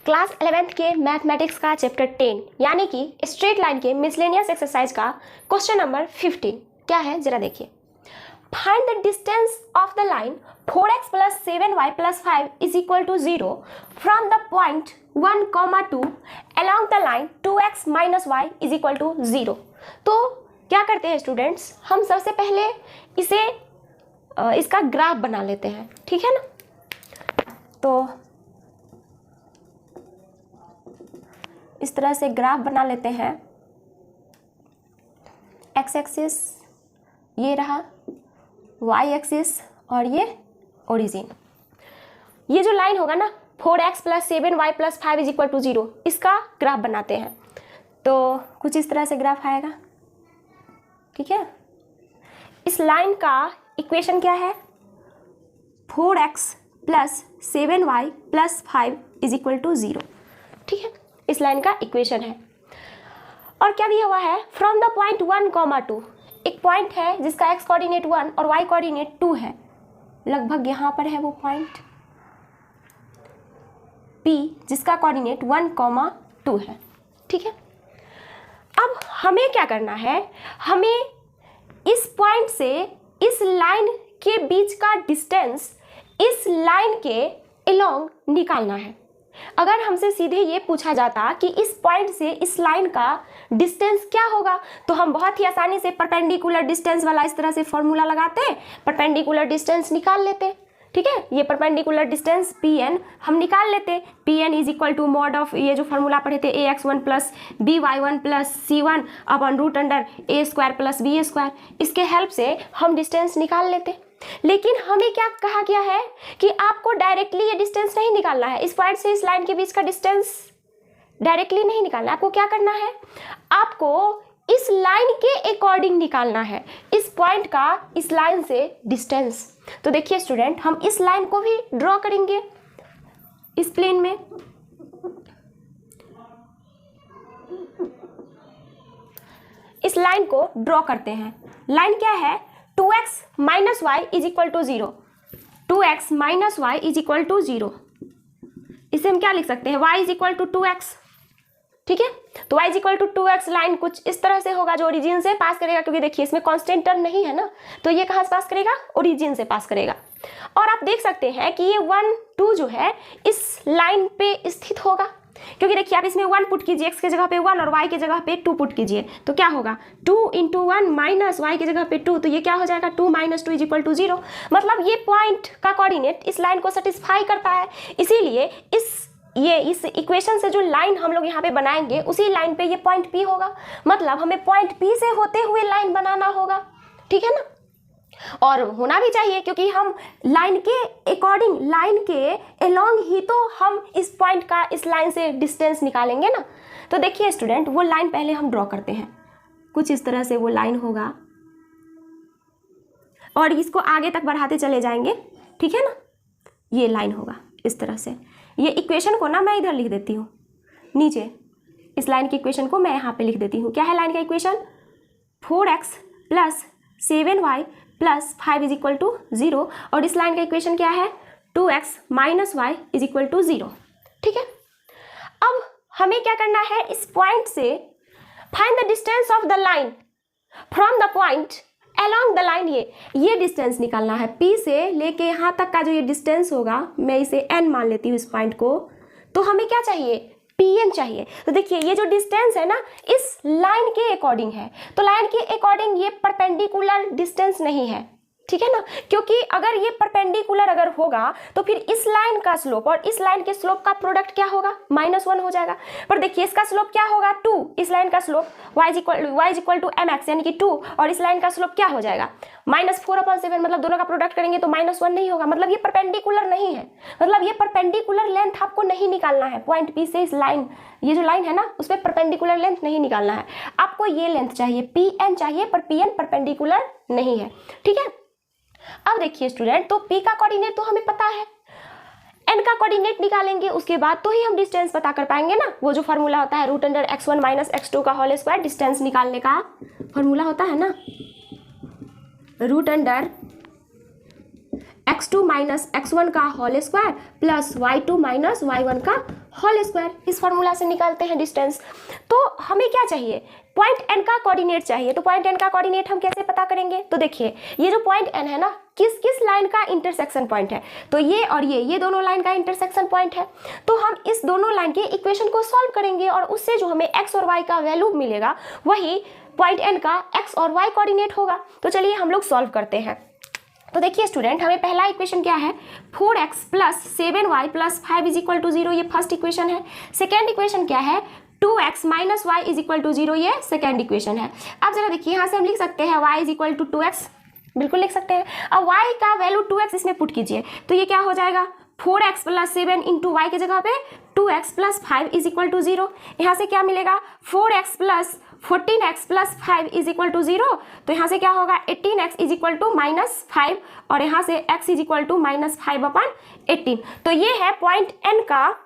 Class 11th के mathematics का chapter 10 यानी कि स्ट्रेट लाइन के मिसलेनियस एक्सरसाइज का क्वेश्चन नंबर 15 क्या है जरा देखिए। Find the distance of the line 4x + 7y + 5 = 0 from the point 1, 2 along the line 2x - y = 0। तो क्या करते हैं स्टूडेंट्स, हम सबसे पहले इसका ग्राफ बना लेते हैं, ठीक है ना। तो इस तरह से ग्राफ बना लेते हैं। एक्स एक्सिस ये रहा, वाई एक्सिस और ये ओरिजिन। ये जो लाइन होगा ना 4x + 7y + 5 = 0, इसका ग्राफ बनाते हैं। तो कुछ इस तरह से ग्राफ आएगा, ठीक है। इस लाइन का इक्वेशन क्या है, 4x + 7y + 5 = 0, ठीक है। इस लाइन का इक्वेशन है। और क्या दिया हुआ है, फ्रॉम द पॉइंट 1, 2, एक पॉइंट है जिसका x कोऑर्डिनेट 1 और y कोऑर्डिनेट 2 है, लगभग यहाँ पर है वो पॉइंट P जिसका कोऑर्डिनेट 1, 2 है, ठीक है। अब हमें क्या करना है, हमें इस पॉइंट से इस लाइन के बीच का डिस्टेंस इस लाइन के अलोंग निकालना है। अगर हमसे सीधे ये पूछा जाता कि इस पॉइंट से इस लाइन का डिस्टेंस क्या होगा, तो हम बहुत ही आसानी से परपेंडिकुलर डिस्टेंस वाला इस तरह से फॉर्मूला लगाते, परपेंडिकुलर डिस्टेंस निकाल लेते, ठीक है। ये परपेंडिकुलर डिस्टेंस Pn हम निकाल लेते। Pn = मॉड ऑफ ये जो फॉर्मूला पढ़े थे ax1 + by1 + c1 √a² + b², इसके हेल्प से हम डिस्टेंस निकाल लेते। लेकिन हमें क्या कहा गया है कि आपको डायरेक्टली ये डिस्टेंस नहीं निकालना है, इस पॉइंट से इस लाइन के बीच का डिस्टेंस डायरेक्टली नहीं निकालना है। आपको क्या करना है, आपको इस लाइन के अकॉर्डिंग निकालना है, इस पॉइंट का इस लाइन से डिस्टेंस। तो देखिए स्टूडेंट, हम इस लाइन को भी ड्रॉ करेंगे इस प्लेन में। इस लाइन को ड्रॉ करते हैं। लाइन क्या है, 2x - y = 0, 2x - y = 0। इसे हम क्या लिख सकते हैं, y = 2x, ठीक है। तो y = 2x लाइन कुछ इस तरह से होगा जो ओरिजिन से पास करेगा, क्योंकि देखिए इसमें कांस्टेंट टर्म नहीं है ना, तो ये कहाँ से पास करेगा, ओरिजिन से पास करेगा। और आप देख सकते हैं कि ये 1, 2 जो है इस लाइन पे स्थित होगा, क्योंकि देखिए आप इसमें 1 पुट कीजिए, x के जगह पे 1 और y के जगह पे 2 पुट कीजिए, तो क्या होगा 2 × 1 - y के जगह पे 2, तो ये क्या हो जाएगा 2 - 2 = 0। मतलब ये पॉइंट का कोऑर्डिनेट इस लाइन को सेटिस्फाई करता है, इसीलिए इस इक्वेशन से जो लाइन हम लोग यहाँ पे बनाएंगे उसी लाइन पे ये पॉइंट P होगा। मतलब हमें पॉइंट P से होते हुए लाइन बनाना होगा, ठीक है ना। और होना भी चाहिए, क्योंकि हम लाइन के अकॉर्डिंग, लाइन के अलोंग ही तो हम इस पॉइंट का इस लाइन से डिस्टेंस निकालेंगे ना। तो देखिए स्टूडेंट, वो लाइन पहले हम ड्रॉ करते हैं। कुछ इस तरह से वो लाइन होगा और इसको आगे तक बढ़ाते चले जाएंगे, ठीक है ना। ये लाइन होगा इस तरह से। ये इक्वेशन को ना मैं इधर लिख देती हूँ नीचे, इस लाइन की इक्वेशन को मैं यहाँ पे लिख देती हूँ। क्या है लाइन का इक्वेशन, 4x + 7y + 5 = 0, और इस लाइन का इक्वेशन क्या है, 2x - y = 0, ठीक है। अब हमें क्या करना है, इस पॉइंट से find the distance of the line from the point along the line, ये डिस्टेंस निकालना है। P से लेके यहाँ तक का जो ये डिस्टेंस होगा, मैं इसे n मान लेती हूँ इस पॉइंट को, तो हमें क्या चाहिए, Pn चाहिए। तो देखिए ये जो डिस्टेंस है ना इस लाइन के अकॉर्डिंग है, तो लाइन के अकॉर्डिंग ये परपेंडिकुलर डिस्टेंस नहीं है, ठीक है ना। क्योंकि अगर ये परपेंडिकुलर अगर होगा तो फिर इस लाइन का स्लोप और इस लाइन के स्लोप का प्रोडक्ट क्या होगा, -1 हो जाएगा। पर देखिए इसका स्लोप क्या होगा, 2, इस लाइन का स्लोप y = mx यानी कि 2, और इस लाइन का स्लोप क्या हो जाएगा -4/7, मतलब दोनों का प्रोडक्ट करेंगे तो -1 नहीं होगा। मतलब ये परपेंडिकुलर नहीं है, मतलब ये परपेंडिकुलर लेंथ आपको नहीं निकालना है पॉइंट P से इस लाइन, ये जो लाइन है ना उस पर परपेंडिकुलर लेंथ नहीं निकालना है, आपको ये लेंथ चाहिए, Pn चाहिए, पर Pn परपेंडिकुलर नहीं है, ठीक है। अब देखिए स्टूडेंट, तो P का कोऑर्डिनेट तो हमें पता है, N का कोऑर्डिनेट निकालेंगे उसके बाद तो ही हम डिस्टेंस पता कर पाएंगे ना। वो जो फॉर्मूला होता है √x1 - x2 का होल स्क्वायर, डिस्टेंस निकालने का फॉर्मूला होता है ना, x2 माइनस x1 का whole square plus y2 minus y1 का होल स्क्वायर। इस फॉर्मूला से निकालते हैं डिस्टेंस। तो हमें क्या चाहिए, पॉइंट n का कोऑर्डिनेट चाहिए। तो पॉइंट n का कोऑर्डिनेट हम कैसे पता करेंगे, तो देखिए ये जो पॉइंट n है ना, किस किस लाइन का इंटरसेक्शन पॉइंट है, तो ये और ये दोनों लाइन का इंटरसेक्शन पॉइंट है। तो हम इस दोनों लाइन के इक्वेशन को सॉल्व करेंगे और उससे जो हमें x और y का वैल्यू मिलेगा वही पॉइंट n का x और y कोऑर्डिनेट होगा। तो चलिए हम लोग सॉल्व करते हैं। तो देखिए स्टूडेंट, हमें पहला इक्वेशन क्या है, 4x plus 7y plus 5 is equal to 0, ये फर्स्ट इक्वेशन है। सेकेंड इक्वेशन क्या है, 2x minus y is equal to 0, ये सेकेंड इक्वेशन है। अब जरा देखिए यहाँ से हम लिख सकते हैं y is equal to 2x, बिल्कुल लिख सकते हैं। अब y का वैल्यू 2x इसमें पुट कीजिए, तो ये क्या हो जाएगा, 4x प्लस 7 इंटू वाई की जगह पे 2x plus 5 is equal to 0। यहाँ से क्या मिलेगा, 4x plus 14x plus 5 is equal to 0। तो यहाँ से क्या होगा, 18x is equal to minus 5 और यहाँ से x is equal to minus 5 upon 18। तो ये है पॉइंट n का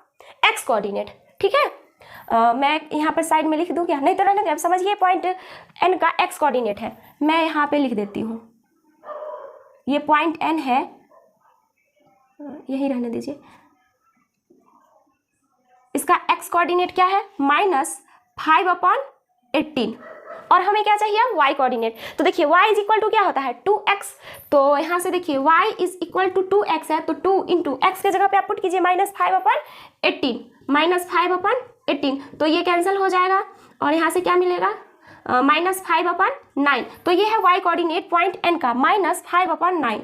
x कोऑर्डिनेट। ठीक है, मैं यहाँ पर साइड में लिख दूँ क्या, नहीं तो रहने दे। अब समझिए पॉइंट n का x कोऑर्डिनेट है, मैं यहाँ पे लिख देती हूँ, ये पॉइंट n है, यही रहने दीजिए। इसका x कोऑर्डिनेट क्या है, -5/18 और हमें क्या चाहिए, y कोऑर्डिनेट। तो देखिए y इज इक्वल टू क्या होता है, 2x। तो यहाँ से देखिए y is equal to 2x है, तो 2 इंटू एक्स के जगह पे आप पुट कीजिए -5/18, -5/18, तो ये कैंसिल हो जाएगा और यहाँ से क्या मिलेगा, -5/9। तो ये है y कोऑर्डिनेट पॉइंट n का, -5/9।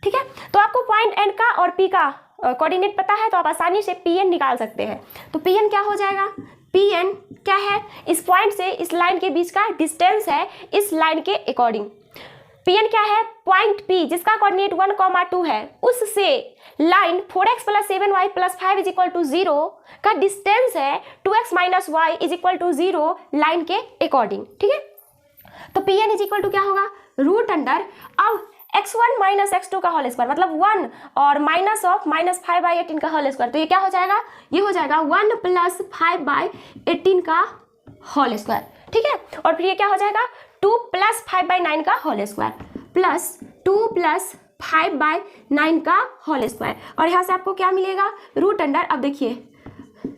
ठीक है, तो आपको पॉइंट n का और p का कोऑर्डिनेट पता है तो आप आसानी से pn निकाल सकते हैं। तो pn क्या हो जाएगा, pn क्या है, इस पॉइंट से इस लाइन के बीच का डिस्टेंस है इस लाइन के अकॉर्डिंग। pn क्या है, पॉइंट p जिसका कोऑर्डिनेट 1,2 है, उससे line 4x plus 7y plus 5 is equal to 0 का डिस्टेंस है 2x minus y is equal to 0 line के अकॉर्डिंग। ठीक है, तो pn इज इक्वल टू क्या होगा, रूट अंडर, अब x1 माइनस x2 का होल स्क्वायर मतलब 1 और माइनस ऑफ -5/18 का होल स्क्वायर। तो ये क्या हो जाएगा, ये हो जाएगा 1 प्लस 5/18 का होल स्क्वायर। ठीक है, और फिर ये क्या हो जाएगा, 2 प्लस 5/9 का होल स्क्वायर प्लस 2 प्लस 5/9 का होल स्क्वायर। और यहाँ से आपको क्या मिलेगा, रूट अंडर, अब देखिए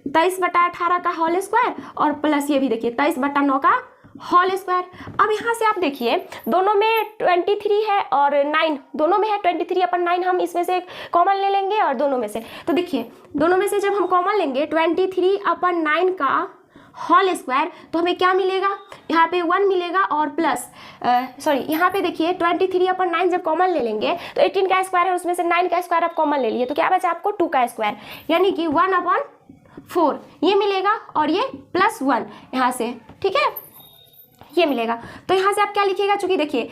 23/18 का होल स्क्वायर और प्लस ये भी देखिए 23/9 का होल स्क्वायर। अब यहाँ से आप देखिए दोनों में 23 है और 9 दोनों में है, 23/9 हम इसमें से कॉमन ले लेंगे और दोनों में से, तो देखिए दोनों में से जब हम कॉमन लेंगे 23/9 का होल स्क्वायर तो हमें क्या मिलेगा, यहाँ पे 1 मिलेगा और प्लस यहाँ पे देखिए 23/9 जब कॉमन ले लेंगे तो 18 का स्क्वायर है, उसमें से 9 का स्क्वायर आप कॉमन ले लिए तो क्या बचा आपको 2 का स्क्वायर, यानी कि 1/4 ये मिलेगा और ये +1 यहाँ से। ठीक है, ये मिलेगा। तो यहाँ से आप क्या लिखिएगा, चूंकि देखिए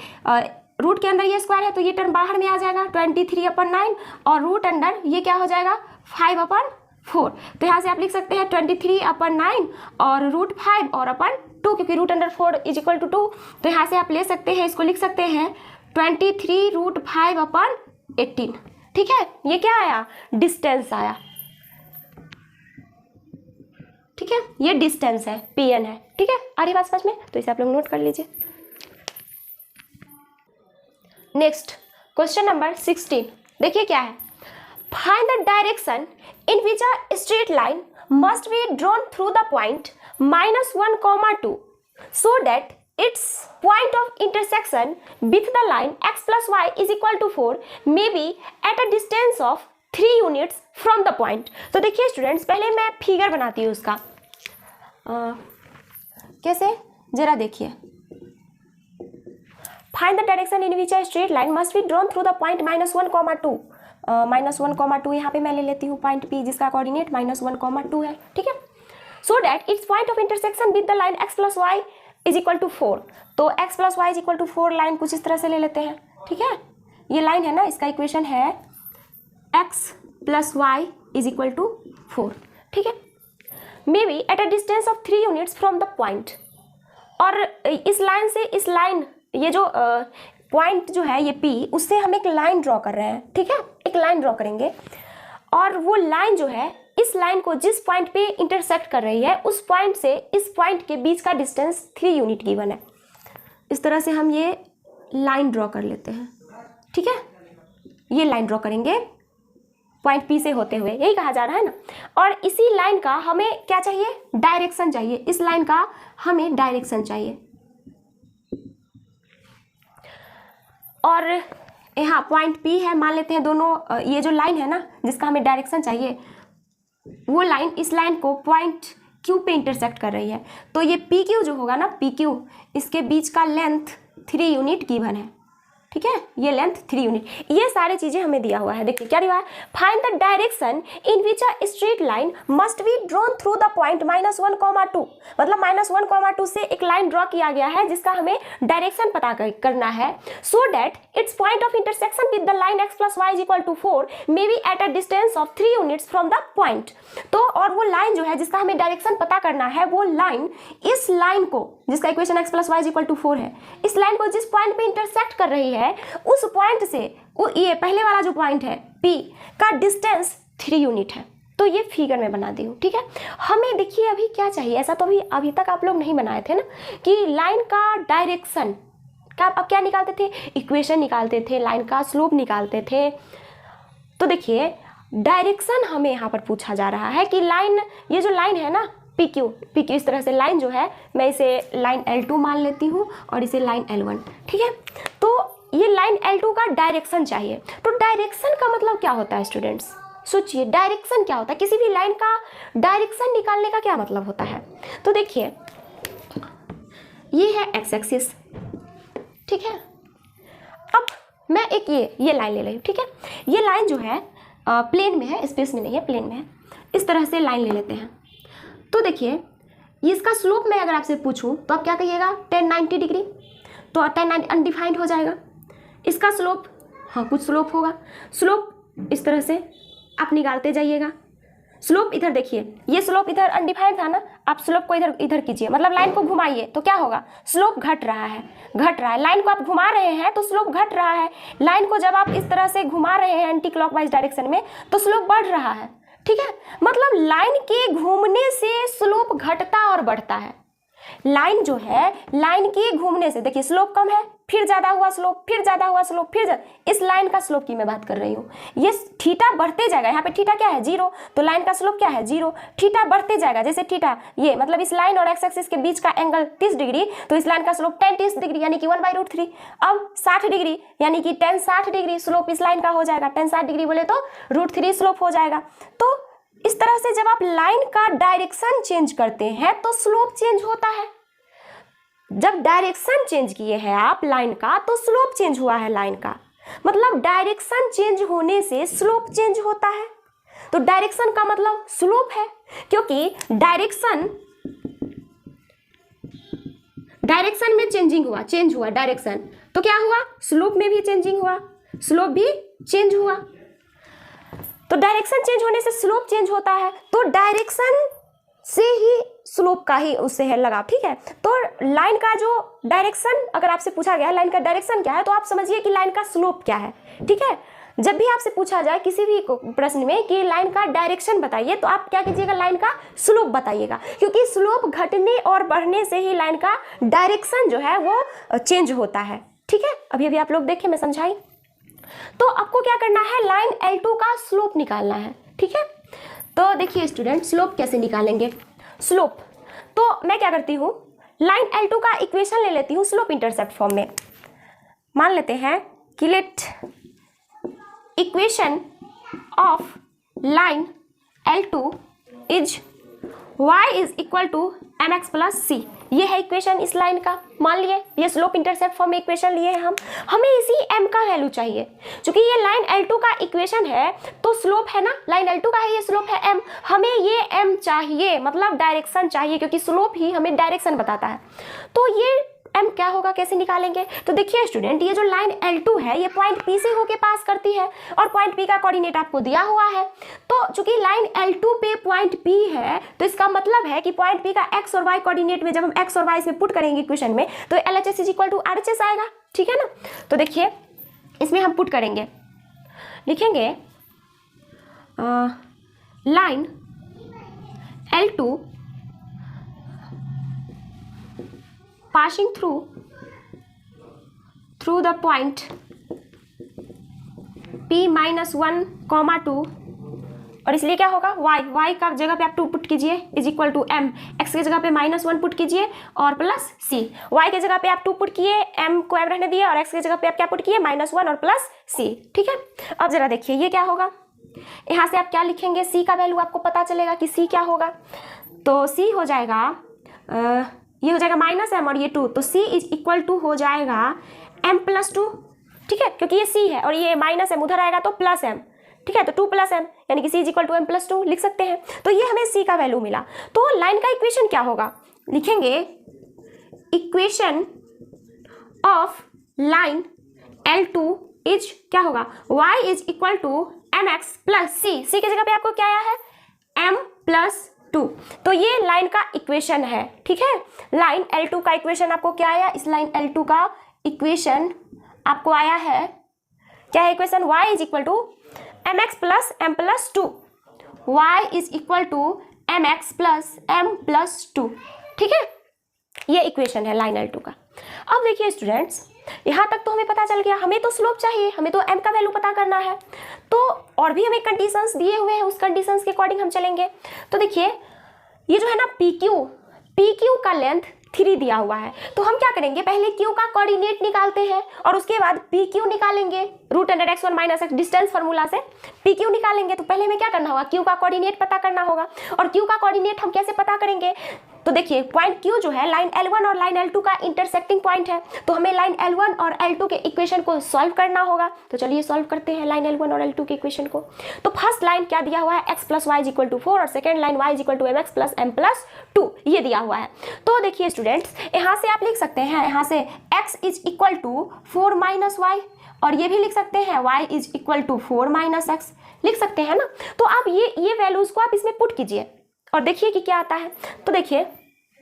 रूट के अंदर ये स्क्वायर है तो ये टर्म बाहर में आ जाएगा 23/9 और रूट अंडर ये क्या हो जाएगा 5/4। तो यहाँ से आप लिख सकते हैं 23/9 और √5 और /2 क्योंकि root under 4 is equal to 2। तो यहाँ से आप ले सकते हैं, इसको लिख सकते हैं 23√5/18। ठीक है, ये क्या आया, डिस्टेंस आया। ठीक है, ये डिस्टेंस है, pn है। ठीक है, आ रही बात समझ में, तो इसे आप लोग नोट कर लीजिए। नेक्स्ट क्वेश्चन नंबर 16, देखिए क्या है, find the direction in which a straight line must be drawn through the point -1,2 so that its point of intersection with the line x plus y is equal to 4 may be at a distance of 3 units from the point। तो देखिए students, पहले मैं figure बनाती हूँ उसका, कैसे जरा देखिए, find the direction in which a straight line must be drawn through the point -1,2 -1,2 यहाँ पे मैं ले लेती हूँ पॉइंट P जिसका कोऑर्डिनेट -1,2 है। ठीक है, so that it's point of intersection with the line x plus y is equal to 4। तो x plus y is equal to 4 line कुछ इस तरह से ले लेते हैं। ठीक है, ये लाइन है ना, इसका इक्वेशन है x plus y is equal to 4। ठीक है, may be at a distance of 3 units from the point, और इस लाइन से इस लाइन, ये जो पॉइंट जो है ये P, उससे हम एक लाइन ड्रॉ कर रहे हैं। ठीक है, एक लाइन ड्रॉ करेंगे और वो लाइन जो है इस लाइन को जिस पॉइंट पे इंटरसेक्ट कर रही है उस पॉइंट से इस पॉइंट के बीच का डिस्टेंस 3 यूनिट गिवन है। इस तरह से हम ये लाइन ड्रॉ कर लेते हैं। ठीक है, ये लाइन ड्रॉ करेंगे पॉइंट पी से होते हुए, यही कहा जा रहा है ना। और इसी लाइन का हमें क्या चाहिए, डायरेक्शन चाहिए, इस लाइन का हमें डायरेक्शन चाहिए। और यहाँ पॉइंट पी है, मान लेते हैं दोनों, ये जो लाइन है ना जिसका हमें डायरेक्शन चाहिए, वो लाइन इस लाइन को पॉइंट क्यू पे इंटरसेक्ट कर रही है। तो ये पी क्यू जो होगा ना, पी क्यू, इसके बीच का लेंथ 3 यूनिट गिवन है, ठीक है, ये लेंथ 3 यूनिट। ये सारी चीजें हमें दिया हुआ है। देखिए क्या दिया हुआ है, find the direction in which a straight line must be drawn through the point -1, 2, मतलब -1, 2 से एक लाइन ड्रॉ किया गया है जिसका हमें डायरेक्शन पता करना है, so that it's point of intersection with the line x + y = 4 may be at a distance of 3 units from the point. तो और वो लाइन जो है जिसका हमें डायरेक्शन पता करना है, वो लाइन इस लाइन को, जिसका इक्वेशन x + y = 4 है, इस लाइन को जिस पॉइंट पे इंटरसेक्ट कर रही है उस पॉइंट से ये पहले वाला जो पॉइंट है P का डिस्टेंस 3 यूनिट है। तो ये फिगर में बना दी हूँ, ठीक है। हमें देखिए अभी क्या चाहिए, ऐसा तो अभी तक आप लोग नहीं बनाए थे ना कि लाइन का डायरेक्शन का आप क्या निकालते थे, इक्वेशन निकालते थे, लाइन का स्लोप निकालते थे। तो देखिए डायरेक्शन हमें यहाँ पर पूछा जा रहा है कि लाइन, ये जो लाइन है ना पी क्यू इस तरह से लाइन जो है, मैं इसे लाइन L2 मान लेती हूँ और इसे लाइन L1, ठीक है। तो ये लाइन L2 का डायरेक्शन चाहिए। तो डायरेक्शन का मतलब क्या होता है स्टूडेंट्स, सोचिए डायरेक्शन क्या होता है, किसी भी लाइन का डायरेक्शन निकालने का क्या मतलब होता है। तो देखिए ये है एक्स एक्सिस, ठीक है। अब मैं एक ये लाइन ले रही हूँ, ठीक है। ये लाइन जो है प्लेन में है, स्पेस में नहीं है, प्लेन में है। इस तरह से लाइन ले लेते हैं। तो देखिए ये इसका स्लोप मैं अगर आपसे पूछूं तो आप क्या कहिएगा, 10 90 डिग्री। तो 10 90 अनडिफाइंड हो जाएगा। इसका स्लोप, हाँ कुछ स्लोप होगा, स्लोप इस तरह से आप निकालते जाइएगा। स्लोप इधर देखिए, ये स्लोप इधर अनडिफाइंड था ना, आप स्लोप को इधर कीजिए, मतलब लाइन को घुमाइए तो क्या होगा, स्लोप घट रहा है। लाइन को आप घुमा रहे हैं तो स्लोप घट रहा है। लाइन को जब आप इस तरह से घुमा रहे हैं एंटी क्लॉकवाइज डायरेक्शन में तो स्लोप बढ़ रहा है, ठीक है। मतलब लाइन के घूमने से स्लोप घटता और बढ़ता है। लाइन जो है, लाइन के घूमने से, देखिए स्लोप कम है, फिर ज्यादा हुआ स्लोप, फिर ज्यादा हुआ स्लोप, इस लाइन का स्लोप की मैं बात कर रही हूँ। ये थीटा बढ़ते जाएगा, यहाँ पे थीटा क्या है 0, तो लाइन का स्लोप क्या है 0। थीटा बढ़ते जाएगा, जैसे थीटा ये मतलब इस लाइन और एक्स एक्सिस के बीच का एंगल 30 डिग्री, तो इस लाइन का स्लोप 10 30 डिग्री यानी कि 1/√3। अब 60 डिग्री यानी कि 10 60 डिग्री स्लोप इस लाइन का हो जाएगा। 10 60 डिग्री बोले तो √3 स्लोप हो जाएगा। तो इस तरह से जब आप लाइन का डायरेक्शन चेंज करते हैं तो स्लोप चेंज होता है। जब डायरेक्शन चेंज किए हैं आप लाइन का तो स्लोप चेंज हुआ है लाइन का, मतलब डायरेक्शन चेंज होने से स्लोप चेंज होता है। तो डायरेक्शन का मतलब स्लोप है, क्योंकि डायरेक्शन में चेंज हुआ डायरेक्शन, तो क्या हुआ, स्लोप में भी चेंजिंग हुआ, स्लोप भी चेंज हुआ। तो डायरेक्शन चेंज होने से स्लोप चेंज होता है, तो डायरेक्शन से ही स्लोप का ही उससे है लगाव, ठीक है। तो लाइन का जो डायरेक्शन अगर आपसे पूछा गया है लाइन का डायरेक्शन क्या है, तो आप समझिए कि लाइन का स्लोप क्या है, ठीक है। जब भी आपसे पूछा जाए किसी भी प्रश्न में कि लाइन का डायरेक्शन बताइए, तो आप क्या कीजिएगा, लाइन का स्लोप बताइएगा, क्योंकि स्लोप घटने और बढ़ने से ही लाइन का डायरेक्शन जो है वो चेंज होता है, ठीक है। अभी आप लोग देखें, मैं समझाई। तो आपको क्या करना है, लाइन L2 का स्लोप निकालना है, ठीक है। तो देखिए स्टूडेंट, स्लोप कैसे निकालेंगे, स्लोप तो मैं क्या करती हूँ, लाइन L2 का इक्वेशन ले लेती हूँ स्लोप इंटरसेप्ट फॉर्म में। मान लेते हैं कि let equation of line L2 is y = mx + c। ये है इक्वेशन इस लाइन का। मान लिए ये स्लोप इंटरसेप्ट फॉर्म में इक्वेशन लिए हैं हमें इसी m का वैल्यू चाहिए, क्योंकि ये लाइन L2 का इक्वेशन है तो स्लोप है ना, लाइन L2 का है, ये स्लोप है m, हमें ये m चाहिए, मतलब डायरेक्शन चाहिए, क्योंकि स्लोप ही हमें डायरेक्शन बताता है। तो ये m क्या होगा, कैसे निकालेंगे, तो देखिए स्टूडेंट, ये जो लाइन L2 है ये पॉइंट P से होके पास करती है और पॉइंट P का कोऑर्डिनेट आपको दिया हुआ है। तो चूंकि लाइन L2 पे पॉइंट P है, तो इसका मतलब है कि पॉइंट P का x और y कोऑर्डिनेट में जब हम x और y इसमें पुट करेंगे इक्वेशन में, तो LHS = RHS आएगा, ठीक है ना। तो देखिए इसमें हम पुट करेंगे, लिखेंगे line L2 passing through the point p minus 1, 2 और इसलिए क्या होगा y का जगह पे आप 2 पुट कीजिए is equal to m, x की जगह पे -1 पुट कीजिए और प्लस c, y के जगह पे आप 2 पुट किए, m को m रहने दिए और x की जगह पे आप क्या पुट किए -1 और प्लस c। ठीक है, अब जरा देखिए ये क्या होगा, यहाँ से आप क्या लिखेंगे, c का वैल्यू आपको पता चलेगा कि c क्या होगा, तो c हो जाएगा ये हो जाएगा -m और ये 2, तो c इज इक्वल टू हो जाएगा m+2। ठीक है, क्योंकि ये c है और ये -m उधर आएगा तो +m। ठीक है, तो 2 + m यानी कि c is equal to m+2 लिख सकते हैं। तो ये हमें c का वैल्यू मिला। तो लाइन का इक्वेशन क्या होगा, लिखेंगे equation of line L2 is क्या होगा, y is equal to mx plus c की जगह पे आपको क्या आया है m+2। तो ये लाइन का इक्वेशन है। ठीक है, लाइन L2 का इक्वेशन आपको क्या आया, इस लाइन L2 का इक्वेशन आपको आया है, क्या है equation, y is equal to mx plus m+2, y is equal to mx plus m+2। ठीक है, ये इक्वेशन है लाइन L2 का। अब देखिए स्टूडेंट्स, यहाँ तक तो हमें पता चल गया, हमें तो स्लोप चाहिए, हमें तो m का वैल्यू पता करना है, तो और भी हमें कंडीशंस दिए हुए हैं, उस कंडीशंस के अकॉर्डिंग हम चलेंगे। तो देखिए ये जो है ना PQ का लेंथ 3 दिया हुआ है, तो हम क्या करेंगे, पहले Q का कोऑर्डिनेट निकालते हैं और उसके बाद PQ निकालेंगे, √x1 - x डिस्टेंस फार्मूला से PQ निकालेंगे। तो पहले हमें क्या करना होगा, Q का कोऑर्डिनेट पता करना होगा। और Q का कोऑर्डिनेट हम कैसे पता करेंगे, तो देखिए पॉइंट Q जो है लाइन L1 और लाइन L2 का इंटरसेक्टिंग पॉइंट है, तो हमें लाइन L1 और L2 के इक्वेशन को सॉल्व करना होगा। तो चलिए सॉल्व करते हैं लाइन L1 और L2 के इक्वेशन को। तो फर्स्ट लाइन क्या दिया हुआ है, x + y = 4 और second line y = mx + m+2 ये दिया हुआ है। तो देखिए स्टूडेंट्स, यहाँ से आप लिख सकते हैं, यहाँ से x is equal to 4 - y और ये भी लिख सकते हैं y is equal to 4 - x लिख सकते हैं ना। तो आप ये वैल्यूज को आप इसमें पुट कीजिए और देखिए कि क्या आता है। तो देखिए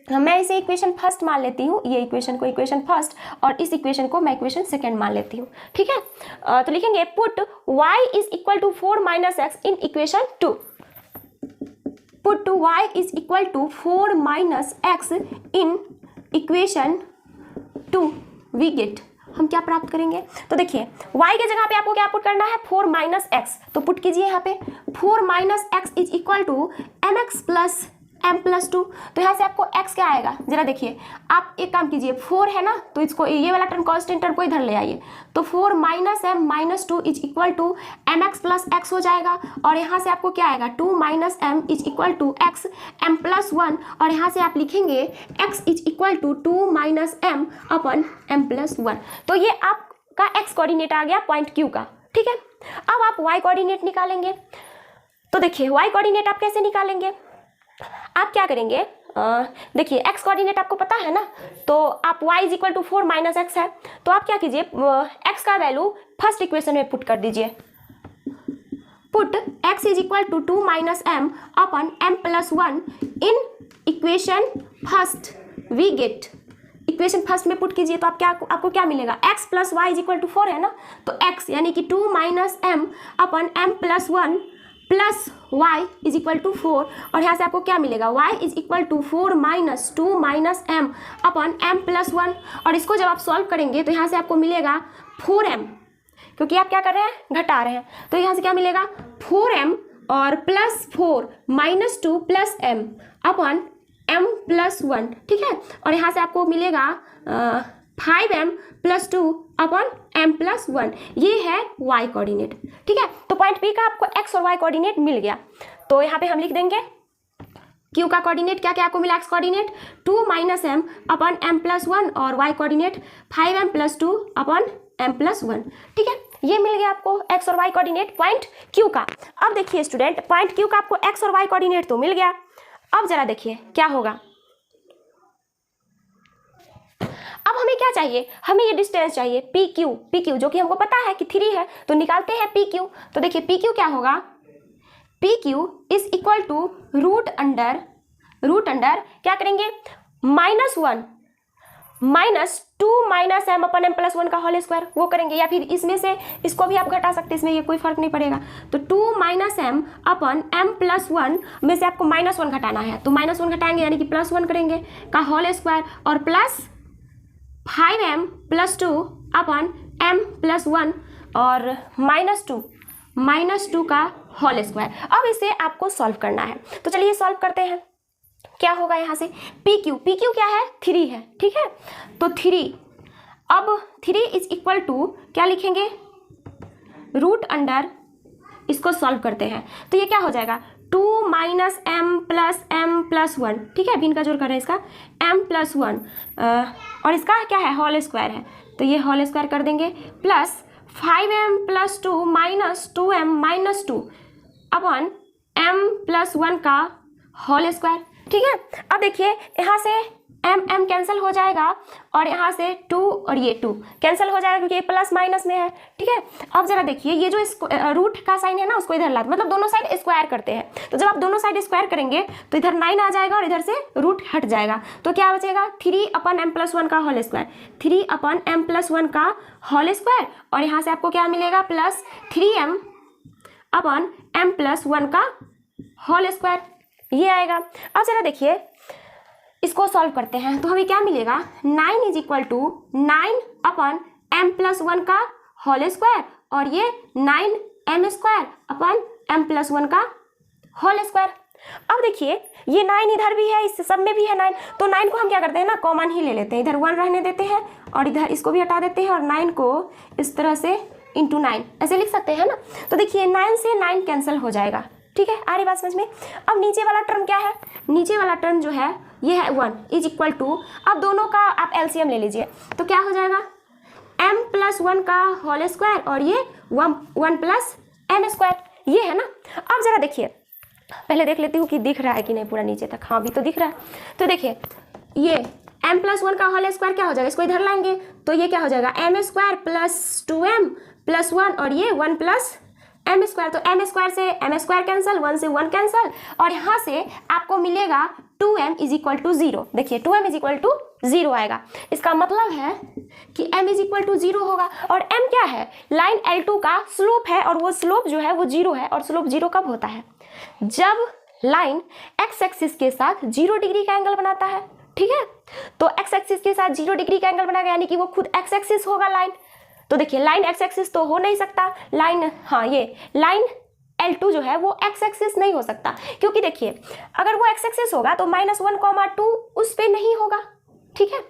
मैं इसे इक्वेशन फर्स्ट मान लेती हूँ, ये इक्वेशन को इक्वेशन फर्स्ट और इस इक्वेशन को मैं इक्वेशन सेकंड मान लेती हूँ। ठीक है, तो लिखेंगे put y is equal to 4 - x in equation 2, put y is equal to 4 - x in equation 2, we get, हम क्या प्राप्त करेंगे। तो देखिए y के जगह पे आपको क्या पुट करना है, 4 - x, तो पुट कीजिए यहाँ पे 4 - x is equal to mx plus m+2। तो यहाँ से आपको x क्या आएगा, जरा देखिए, आप एक काम कीजिए, 4 है ना, तो इसको ये वाला टर्म कांस्टेंट टर्म को इधर ले आइए, तो 4 - m - 2 is equal to mx plus x हो जाएगा। और यहाँ से आपको क्या आएगा, 2 - m is equal to x m+1 और यहाँ से आप लिखेंगे x is equal to 2 - m upon m+1। तो ये आपका x कोऑर्डिनेट आ गया पॉइंट Q का। ठीक है, अब आप y कोऑर्डिनेट निकालेंगे। तो देखिए y कोऑर्डिनेट आप कैसे निकालेंगे, आप क्या करेंगे, देखिए x कोऑर्डिनेट आपको पता है ना, तो आप y is equal to 4 - x है, तो आप क्या कीजिए, x का वैल्यू फर्स्ट इक्वेशन में पुट कर दीजिए, put x is equal to 2 - m upon m+1 in equation first, we get, equation first में पुट कीजिए, तो आपको क्या मिलेगा, x + y = 4 है ना, तो x यानी कि 2 - m upon m+1 plus y is equal to 4 और यहाँ से आपको क्या मिलेगा, y is equal to 4 - 2 - m upon m+1 और इसको जब आप सॉल्व करेंगे तो यहाँ से आपको मिलेगा 4m, क्योंकि आप क्या कर रहे हैं, घटा रहे हैं, तो यहाँ से क्या मिलेगा 4m और +4 - 2 प्लस m अपन m+1। ठीक है, और यहाँ से आपको मिलेगा 5m + 2 अपन m+1, ये है y कोऑर्डिनेट। ठीक है, तो पॉइंट P का आपको x और y कोऑर्डिनेट मिल गया। तो यहाँ पे हम लिख देंगे Q का कोऑर्डिनेट क्या क्या आपको मिला, x coordinate 2 - m upon m+1 और y कोऑर्डिनेट 5m + 2 अपन m+1। ठीक है, ये मिल गया आपको x और y कोऑर्डिनेट पॉइंट Q का। अब देखिए स्टूडेंट, पॉइंट Q का आपको x और y कोऑर्डिनेट तो मिल गया, अब जरा देखिए क्या होगा। अब हमें क्या चाहिए, हमें ये डिस्टेंस चाहिए PQ जो कि हमको पता है कि 3 है, तो निकालते हैं PQ। तो देखिए PQ क्या होगा, PQ is equal to root under क्या करेंगे, -1 - 2 - m अपन m+1 का होल स्क्वायर वो करेंगे, या फिर इसमें से इसको भी आप घटा सकते हैं, इसमें ये कोई फर्क नहीं पड़ेगा। तो 2 - m अपन m+1 में से आपको -1 घटाना है, तो -1 घटाएंगे यानी कि +1 करेंगे का होल स्क्वायर और प्लस 5m + 2 अपन m+1 और -2 -2 का होल स्क्वायर। अब इसे आपको सॉल्व करना है, तो चलिए सॉल्व करते हैं। क्या होगा यहाँ से, पी क्यू क्या है, 3 है, ठीक है। तो 3, अब 3 इज इक्वल टू क्या लिखेंगे, रूट अंडर, इसको सॉल्व करते हैं तो ये क्या हो जाएगा, 2 - m+m+1, ठीक है। भिन्न का जोड़ कर रहे हैं इसका, m+1 और इसका क्या है, होल स्क्वायर है, तो ये होल स्क्वायर कर देंगे, plus 5m+2 - 2m-2 upon m+1 का होल स्क्वायर, ठीक है। अब देखिए यहाँ से m कैंसिल हो जाएगा और यहाँ से 2 और ये 2 कैंसिल हो जाएगा क्योंकि ये प्लस माइनस में है, ठीक है। अब जरा देखिए ये जो रूट का साइन है ना उसको इधर लाते, मतलब दोनों साइड स्क्वायर करते हैं, तो जब आप दोनों साइड स्क्वायर करेंगे तो इधर 9 आ जाएगा और इधर से रूट हट जाएगा, तो क्या बचेगा, 3/m+1 का होल स्क्वायर, 3/m+1 का होल स्क्वायर, और यहाँ से आपको क्या मिलेगा, प्लस 3m/m+1 का होल स्क्वायर, ये आएगा। अब जरा देखिए इसको सॉल्व करते हैं तो हमें क्या मिलेगा, 9 इज इक्वल टू 9/m+1 का होल स्क्वायर और ये 9m²/m+1 का होल स्क्वायर। अब देखिए ये 9 इधर भी है, इस सब में भी है 9, तो 9 को हम क्या करते हैं ना, कॉमन ही ले लेते हैं, इधर 1 रहने देते हैं और इधर इसको भी हटा देते हैं और 9 को इस तरह से इंटू 9 ऐसे लिख सकते हैं ना। तो देखिए 9 से 9 कैंसिल हो जाएगा, ठीक है, आ रही बात समझ में। अब नीचे वाला टर्म क्या है, नीचे वाला टर्म जो है ये है 1 इज इक्वल टू, अब दोनों का आप एलसीएम ले लीजिए तो क्या हो जाएगा, m+1 का होल स्क्वायर और ये 1+m², ये है ना। अब जरा देखिए, पहले देख लेती हूँ कि दिख रहा है कि नहीं पूरा नीचे तक, हाँ भी तो दिख रहा है। तो देखिए ये m+1 का होल स्क्वायर क्या हो जाएगा, इसको इधर लाएंगे तो ये क्या हो जाएगा, m² + 2m+1 और ये 1+m², तो m² से m² कैंसिल, 1 से 1 कैंसिल, और यहाँ से आपको मिलेगा 2m इज इक्वल टू 0। देखिए 2m इज इक्वल टू 0 आएगा, इसका मतलब है कि m इज इक्वल टू 0 होगा। और m क्या है, लाइन L2 का स्लोप है और वो स्लोप जो है वो 0 है, और स्लोप 0 कब होता है, जब लाइन x एक्सिस के साथ 0 डिग्री का एंगल बनाता है, ठीक है। तो x एक्सिस के साथ 0 डिग्री का एंगल बनाएगा यानी कि वो खुद x एक्सिस होगा लाइन। तो देखिए लाइन x एक्सिस तो हो नहीं सकता, लाइन, हाँ ये लाइन L2 जो है वो x एक्सिस नहीं हो सकता, क्योंकि देखिए अगर वो x एक्सिस होगा तो -1,2 उस पे नहीं होगा, ठीक है,